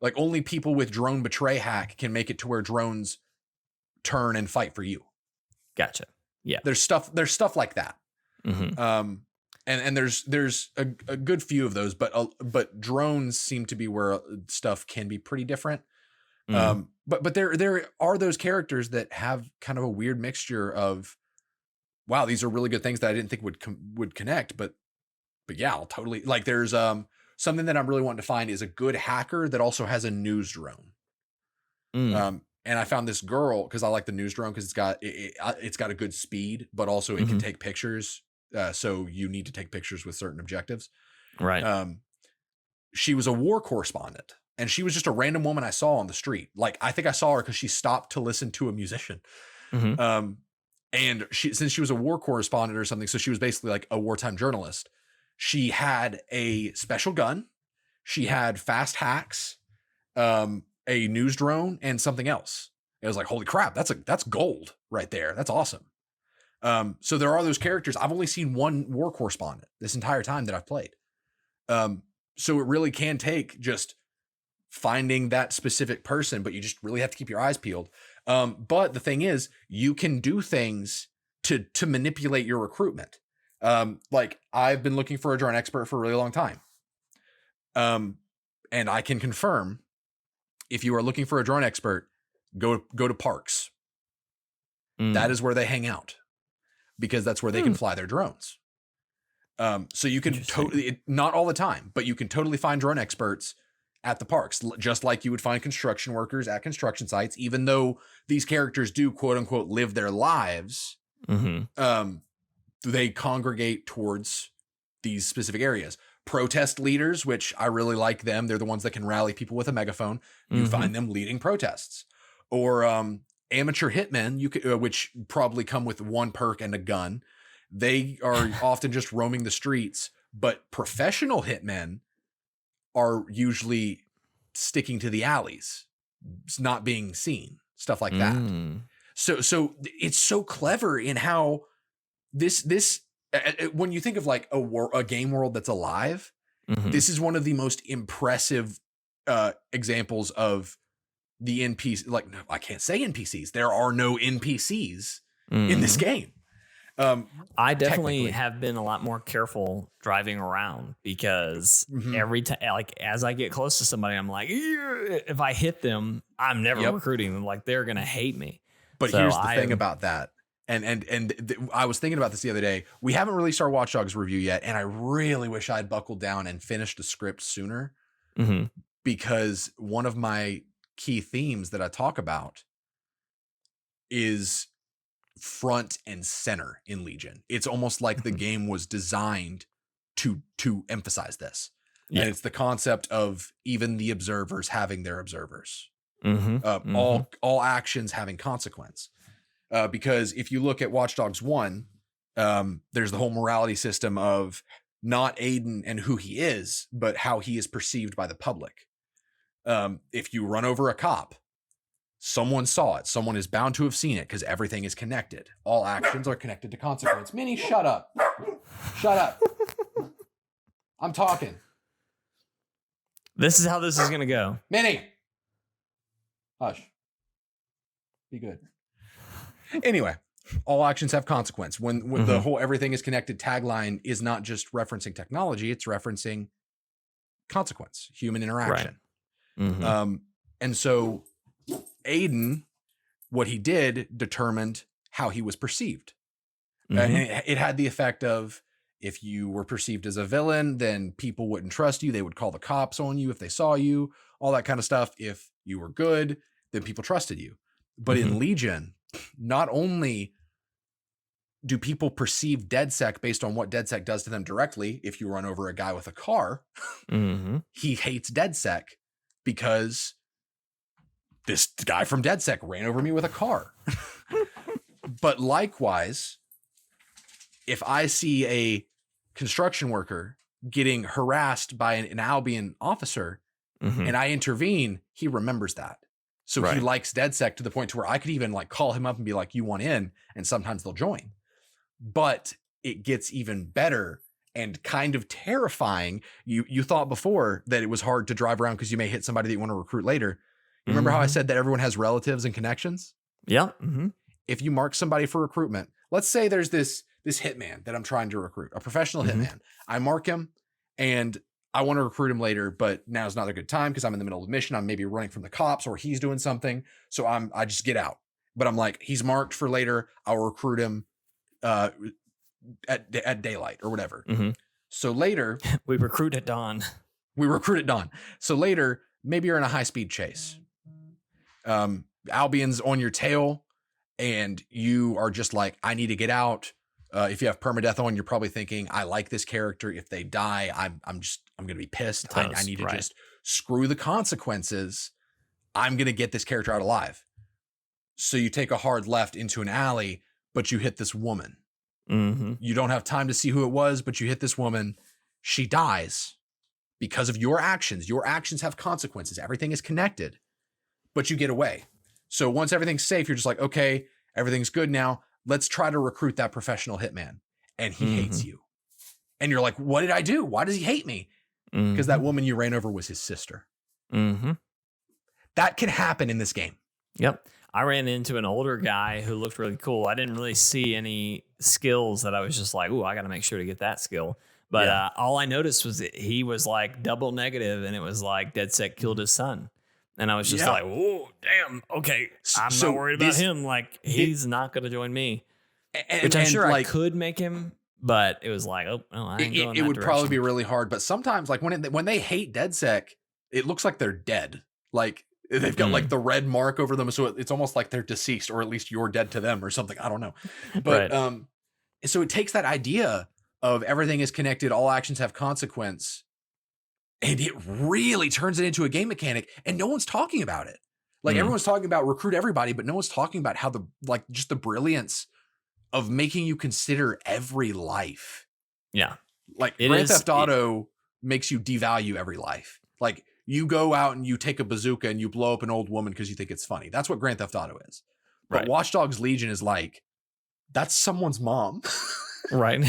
Like, only people with drone betray hack can make it to where drones turn and fight for you. Gotcha. Yeah. There's stuff like that. And there's a good few of those, but drones seem to be where stuff can be pretty different. But there are those characters that have kind of a weird mixture of, wow, these are really good things that I didn't think would connect, but yeah, I'll totally, like, there's something that I'm really wanting to find is a good hacker that also has a news drone. And I found this girl because I like the news drone because it's got a good speed, but also it can take pictures. So you need to take pictures with certain objectives. Right. She was a war correspondent, and she was just a random woman I saw on the street. Like, I think I saw her because she stopped to listen to a musician. And since she was a war correspondent or something, so she was basically like a wartime journalist. She had a special gun. She had fast hacks, a news drone, and something else. It was like, holy crap, that's gold right there. That's awesome. So there are those characters. I've only seen one war correspondent this entire time that I've played. So it really can take just finding that specific person, but you just really have to keep your eyes peeled. But the thing is, you can do things to manipulate your recruitment. Like, I've been looking for a drone expert for a really long time. And I can confirm, if you are looking for a drone expert, go to parks. That is where they hang out, because that's where they can fly their drones. So you can totally, not all the time, but you can totally find drone experts at the parks, just like you would find construction workers at construction sites, even though these characters do, quote unquote, live their lives. They congregate towards these specific areas. Protest leaders, which I really like them. They're the ones that can rally people with a megaphone. You find them leading protests. Or amateur hitmen, which probably come with one perk and a gun. They are often just roaming the streets, but professional hitmen are usually sticking to the alleys, not being seen, stuff like that. So it's so clever in how this when you think of like a game world that's alive, this is one of the most impressive examples of the NPC. Like, no, I can't say NPCs. There are no NPCs in this game. I definitely have been a lot more careful driving around, because every time, like, as I get close to somebody, I'm like, if I hit them, I'm never recruiting them. Like, they're going to hate me. But so here's the thing about that. I was thinking about this the other day. We haven't released our Watch Dogs review yet, and I really wish I'd buckled down and finished the script sooner, because one of my key themes that I talk about is front and center in Legion. It's almost like the game was designed to emphasize this. And it's the concept of even the observers having their observers. All actions having consequence. Because if you look at Watch Dogs 1, there's the whole morality system of not Aiden and who he is, but how he is perceived by the public. If you run over a cop, someone saw it. Someone is bound to have seen it because everything is connected. All actions are connected to consequence. Minnie, shut up. Shut up. I'm talking. This is how this is going to go. Minnie. Hush. Be good. Anyway, all actions have consequence. When the whole everything is connected tagline is not just referencing technology, it's referencing consequence, human interaction. Right. And so Aiden, what he did determined how he was perceived. And it had the effect of, if you were perceived as a villain, then people wouldn't trust you. They would call the cops on you if they saw you, all that kind of stuff. If you were good, then people trusted you. But in Legion, not only do people perceive DedSec based on what DedSec does to them directly, if you run over a guy with a car, he hates DedSec because this guy from DedSec ran over me with a car. But likewise, if I see a construction worker getting harassed by an Albion officer and I intervene, he remembers that. So he likes DedSec to the point to where I could even like call him up and be like, you want in? And sometimes they'll join. But it gets even better and kind of terrifying. You thought before that it was hard to drive around because you may hit somebody that you want to recruit later. You remember how I said that everyone has relatives and connections? Yeah. If you mark somebody for recruitment, let's say there's this hitman that I'm trying to recruit, a professional hitman. I mark him and I want to recruit him later, but now's not a good time because I'm in the middle of a mission. I'm maybe running from the cops or he's doing something. So I just get out. But I'm like, he's marked for later. I'll recruit him at daylight or whatever. So later we recruit at dawn. So later, maybe you're in a high-speed chase. Albion's on your tail and you are just like, I need to get out. If you have permadeath on, you're probably thinking, I like this character. If they die, I'm going to be pissed. I need to just screw the consequences. I'm going to get this character out alive. So you take a hard left into an alley, but you hit this woman. You don't have time to see who it was, but you hit this woman. She dies because of your actions. Your actions have consequences. Everything is connected, but you get away. So once everything's safe, you're just like, okay, everything's good now. Let's try to recruit that professional hitman. And he hates you. And you're like, what did I do? Why does he hate me? Because that woman you ran over was his sister. That can happen in this game. Yep. I ran into an older guy who looked really cool. I didn't really see any skills that I was just like, ooh, I got to make sure to get that skill. But all I noticed was that he was like double negative, and it was like DedSec killed his son. And I was just like, oh, damn. Okay. I'm not worried about him. Like, he's not going to join me. Which I'm sure I could make him, but it was like, oh, no, I ain't going that It would direction. probably be really hard. But sometimes, like, when they hate DedSec, it looks like they're dead. Like, they've got like the red mark over them. So it's almost like they're deceased, or at least you're dead to them or something. I don't know. But so it takes that idea of everything is connected. All actions have consequence. And it really turns it into a game mechanic, and no one's talking about it. Like everyone's talking about recruit everybody, but no one's talking about how just the brilliance of making you consider every life. Yeah. Like Grand Theft Auto makes you devalue every life. Like you go out and you take a bazooka and you blow up an old woman because you think it's funny. That's what Grand Theft Auto is. But Watch Dogs Legion is like, that's someone's mom. Right.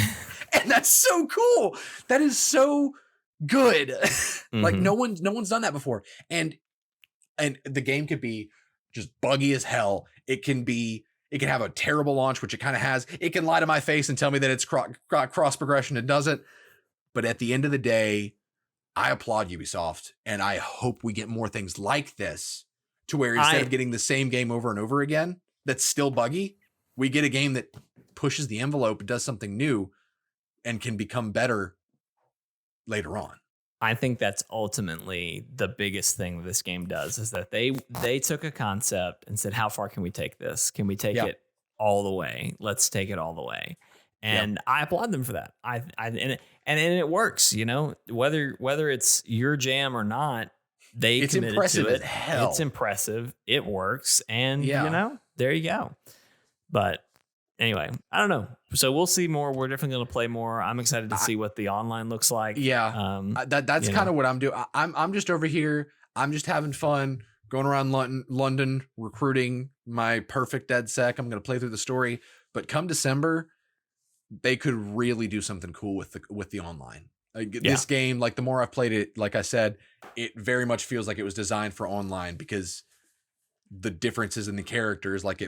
And that's so cool. That is so good. Like no one's done that before. And the game could be just buggy as hell. It can have a terrible launch, which it kind of has. It can lie to my face and tell me that it's cross progression. It doesn't. But at the end of the day, I applaud Ubisoft, and I hope we get more things like this, to where instead of getting the same game over and over again that's still buggy, we get a game that pushes the envelope, does something new, and can become better later on. I think that's ultimately the biggest thing this game does, is that they took a concept and said, how far can we take this? Can we take it all the way? Let's take it all the way. And I applaud them for that. And it works, you know, whether it's your jam or not, it's committed impressive to it. As hell. It's impressive. It works. And you know, there you go. But Anyway, I don't know. So we'll see more. We're definitely going to play more. I'm excited to see what the online looks like. Yeah, that's kind of what I'm doing. I'm just over here. I'm just having fun going around London recruiting my perfect DedSec. I'm going to play through the story. But come December, they could really do something cool with the online. This game, like the more I've played it, like I said, it very much feels like it was designed for online because the differences in the characters, like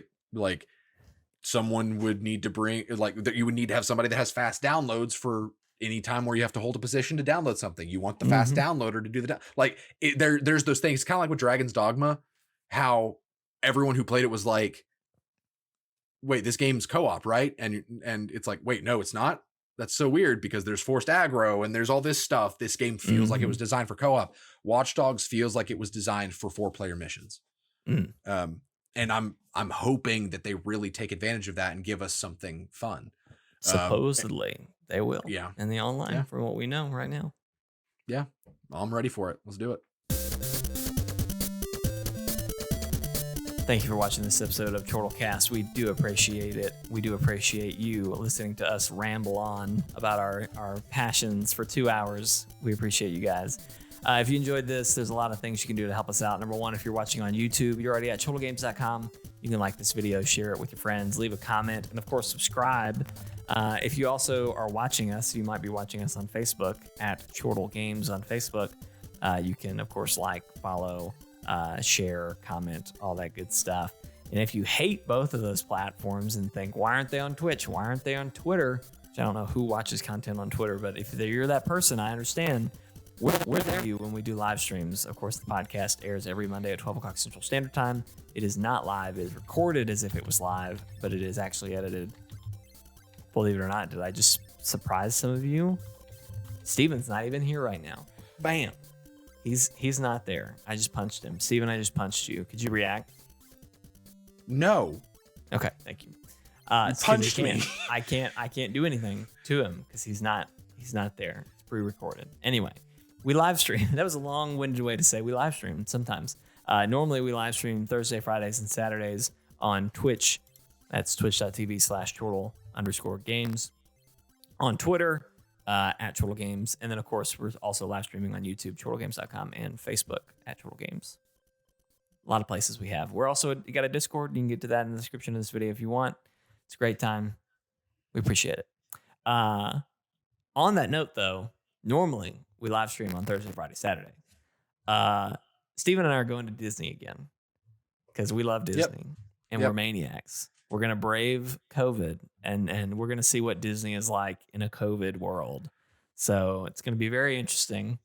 someone would need to bring, like that you would need to have somebody that has fast downloads for any time where you have to hold a position to download something. You want the fast downloader to do there's those things. Kind of like with Dragon's Dogma, how everyone who played it was like, wait, this game's co-op, right? And it's like, wait, no, it's not. That's so weird because there's forced aggro and there's all this stuff. This game feels like it was designed for co-op. Watch Dogs feels like it was designed for 4-player missions. And I'm hoping that they really take advantage of that and give us something fun. Supposedly they will. Yeah. In the online, from what we know right now. Yeah. I'm ready for it. Let's do it. Thank you for watching this episode of Chortle Cast. We do appreciate it. We do appreciate you listening to us ramble on about our passions for 2 hours. We appreciate you guys. If you enjoyed this, there's a lot of things you can do to help us out. Number one, if you're watching on YouTube, you're already at chortlegames.com. You can like this video, share it with your friends, leave a comment, and of course, subscribe. If you also are watching us, you might be watching us on Facebook at Chortle Games on Facebook. You can, of course, like, follow, share, comment, all that good stuff. And if you hate both of those platforms and think, why aren't they on Twitch? Why aren't they on Twitter? Which I don't know who watches content on Twitter, but if you're that person, I understand. We're there for you when we do live streams. Of course, the podcast airs every Monday at 12 o'clock Central Standard Time. It is not live. It is recorded as if it was live, but it is actually edited. Believe it or not, did I just surprise some of you? Steven's not even here right now. Bam. He's not there. I just punched him. Steven, I just punched you. Could you react? No. Okay, thank you. Punched me. I can't do anything to him because he's not there. It's pre-recorded. Anyway, we live stream. That was a long-winded way to say we live stream sometimes. Normally we live stream Thursday, Fridays, and Saturdays on Twitch. That's twitch.tv/Chortle_games. On Twitter, at Chortle Games. And then, of course, we're also live streaming on YouTube, chortlegames.com, and Facebook at Chortle Games. A lot of places we have. We're also got a Discord. You can get to that in the description of this video if you want. It's a great time. We appreciate it. On that note, though, normally we live stream on Thursday, Friday, Saturday. Steven and I are going to Disney again because we love Disney and we're maniacs. We're going to brave COVID and we're going to see what Disney is like in a COVID world. So it's going to be very interesting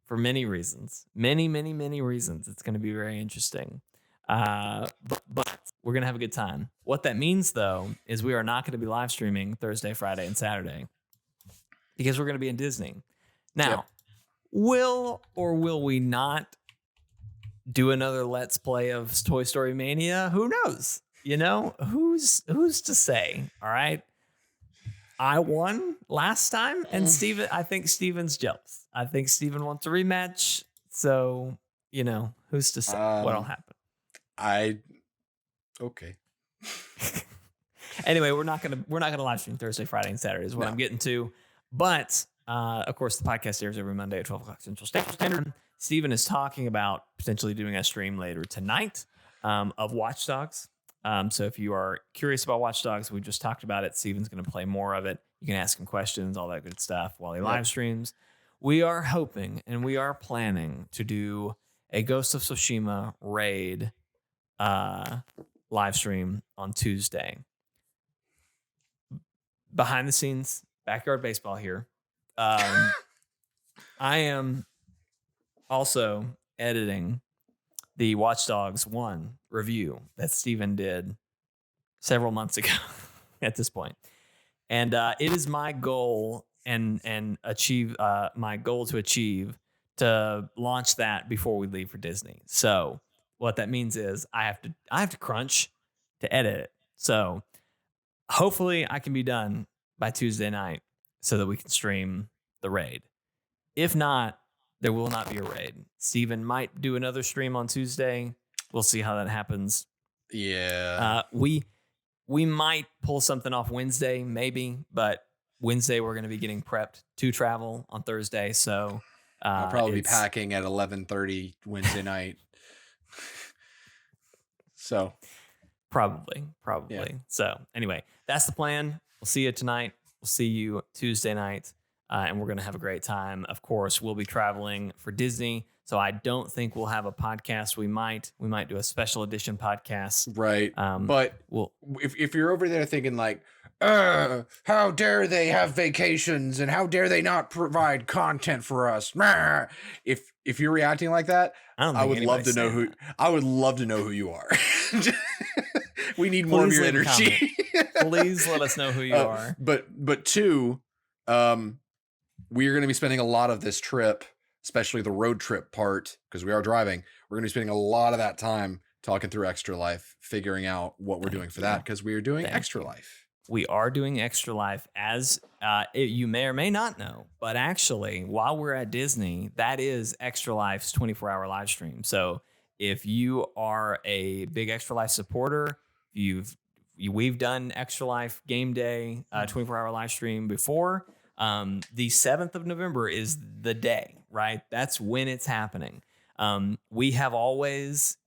for many reasons. Many, many, many reasons. It's going to be very interesting. But we're going to have a good time. What that means, though, is we are not going to be live streaming Thursday, Friday, and Saturday because we're going to be in Disney. Now, will or will we not do another Let's Play of Toy Story Mania? Who knows? You know, who's to say? All right. I won last time, and I think Steven's jealous. I think Steven wants a rematch. So, you know, who's to say what'll happen? Okay. Anyway, we're not gonna live stream Thursday, Friday, and Saturday is what I'm getting to. But of course, the podcast airs every Monday at 12 o'clock Central Standard Time. Steven is talking about potentially doing a stream later tonight of Watch Dogs. So if you are curious about Watch Dogs, we just talked about it. Steven's going to play more of it. You can ask him questions, all that good stuff while he live streams. We are hoping and we are planning to do a Ghost of Tsushima raid live stream on Tuesday. Behind the scenes, backyard baseball here. I am also editing the Watch Dogs 1 review that Steven did several months ago at this point. And it is my goal and achieve my goal to achieve to launch that before we leave for Disney. So what that means is I have to crunch to edit it. So hopefully I can be done by Tuesday night so that we can stream the raid. If not, there will not be a raid. Steven might do another stream on Tuesday. We'll see how that happens. Yeah. we might pull something off Wednesday, maybe, but Wednesday we're going to be getting prepped to travel on Thursday. So I'll probably be packing at 11:30 Wednesday night. So probably. Yeah. So anyway, that's the plan. We'll see you tonight. We'll see you Tuesday night. And we're going to have a great time. Of course, we'll be traveling for Disney. So I don't think we'll have a podcast. We might do a special edition podcast. Right. But if you're over there thinking like, how dare they have vacations and how dare they not provide content for us? If you're reacting like that, I would love to know who you are. We need more of your energy. Please let us know who you are. But two, we are going to be spending a lot of this trip, especially the road trip part, because we are driving. We're going to be spending a lot of that time talking through Extra Life, figuring out what we're doing for that, because we are doing Extra Life. We are doing Extra Life, as you may or may not know, but actually, while we're at Disney, that is Extra Life's 24-hour live stream. So if you are a big Extra Life supporter, we've done Extra Life Game Day 24-hour live stream before. The 7th of November is the day, right? That's when it's happening. We have always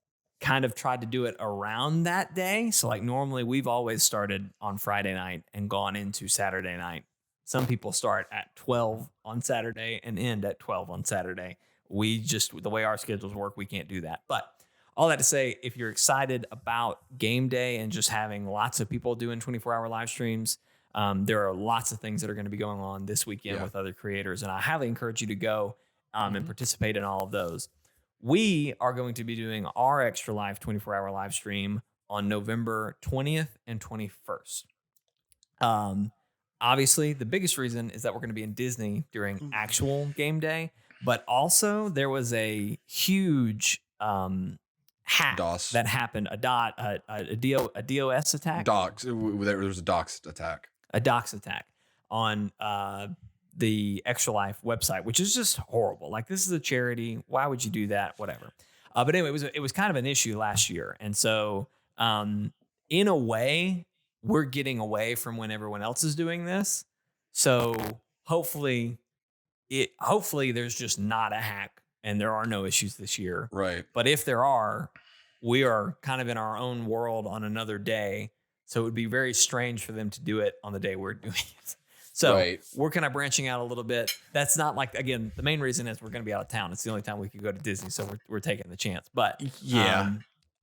kind of tried to do it around that day. So like normally we've always started on Friday night and gone into Saturday night. Some people start at 12 on Saturday and end at 12 on Saturday. The way our schedules work, we can't do that. But all that to say, if you're excited about game day and just having lots of people doing 24-hour live streams, there are lots of things that are going to be going on this weekend with other creators. And I highly encourage you to go and participate in all of those. We are going to be doing our Extra Life 24-hour live stream on November 20th and 21st. Obviously, the biggest reason is that we're going to be in Disney during actual game day, but also there was a huge hack that happened, a DOS attack. There was a DOS attack. A DOS attack on the Extra Life website, which is just horrible. Like, this is a charity. Why would you do that? Whatever. But anyway, it was kind of an issue last year. And so in a way, we're getting away from when everyone else is doing this. So hopefully there's just not a hack and there are no issues this year. Right. But if there are, we are kind of in our own world on another day. So it would be very strange for them to do it on the day we're doing it. So we're kind of branching out a little bit. That's not like, again, the main reason is we're going to be out of town. It's the only time we could go to Disney. So we're taking the chance. But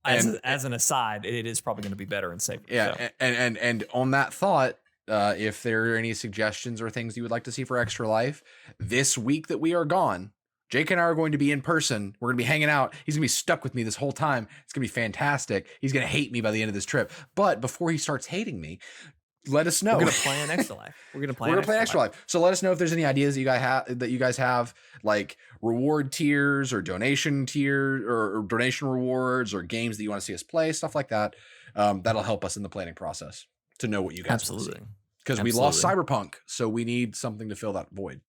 as an aside, it is probably going to be better and safer. Yeah. So. And on that thought, if there are any suggestions or things you would like to see for Extra Life this week that we are gone, Jake and I are going to be in person. We're going to be hanging out. He's going to be stuck with me this whole time. It's going to be fantastic. He's going to hate me by the end of this trip. But before he starts hating me, let us know. We're going to plan Extra Life. We're going to plan Extra Life. So let us know if there's any ideas that you guys have, like reward tiers or donation tiers or donation rewards or games that you want to see us play, stuff like that. That'll help us in the planning process to know what you guys want to see. Because we lost Cyberpunk, so we need something to fill that void.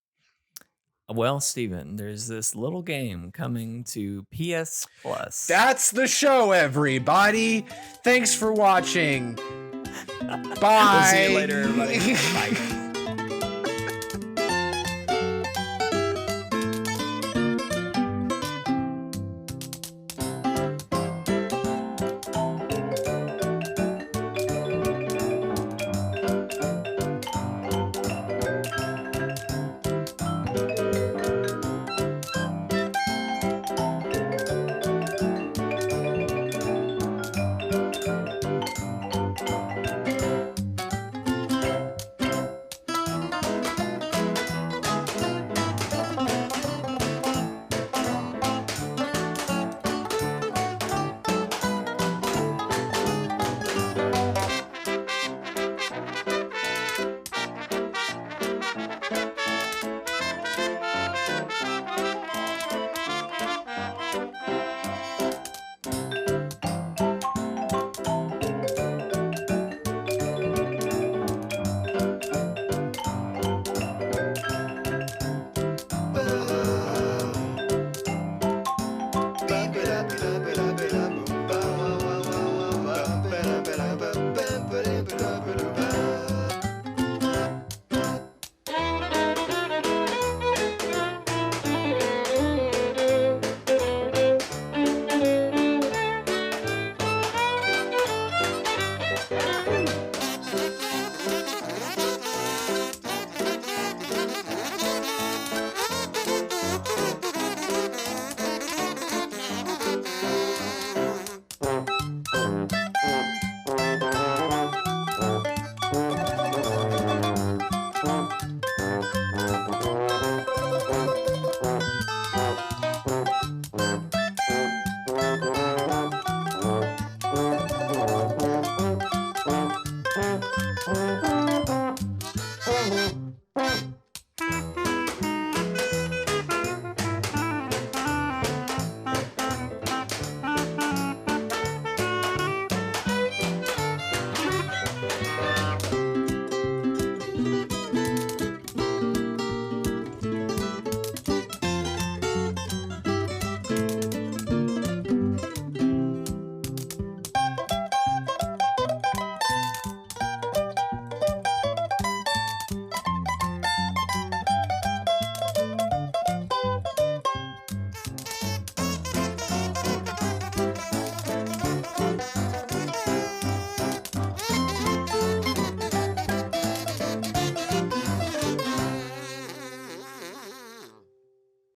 Well, Steven, there's this little game coming to PS Plus. That's the show, everybody. Thanks for watching. Bye. We'll see you later, everybody. Bye.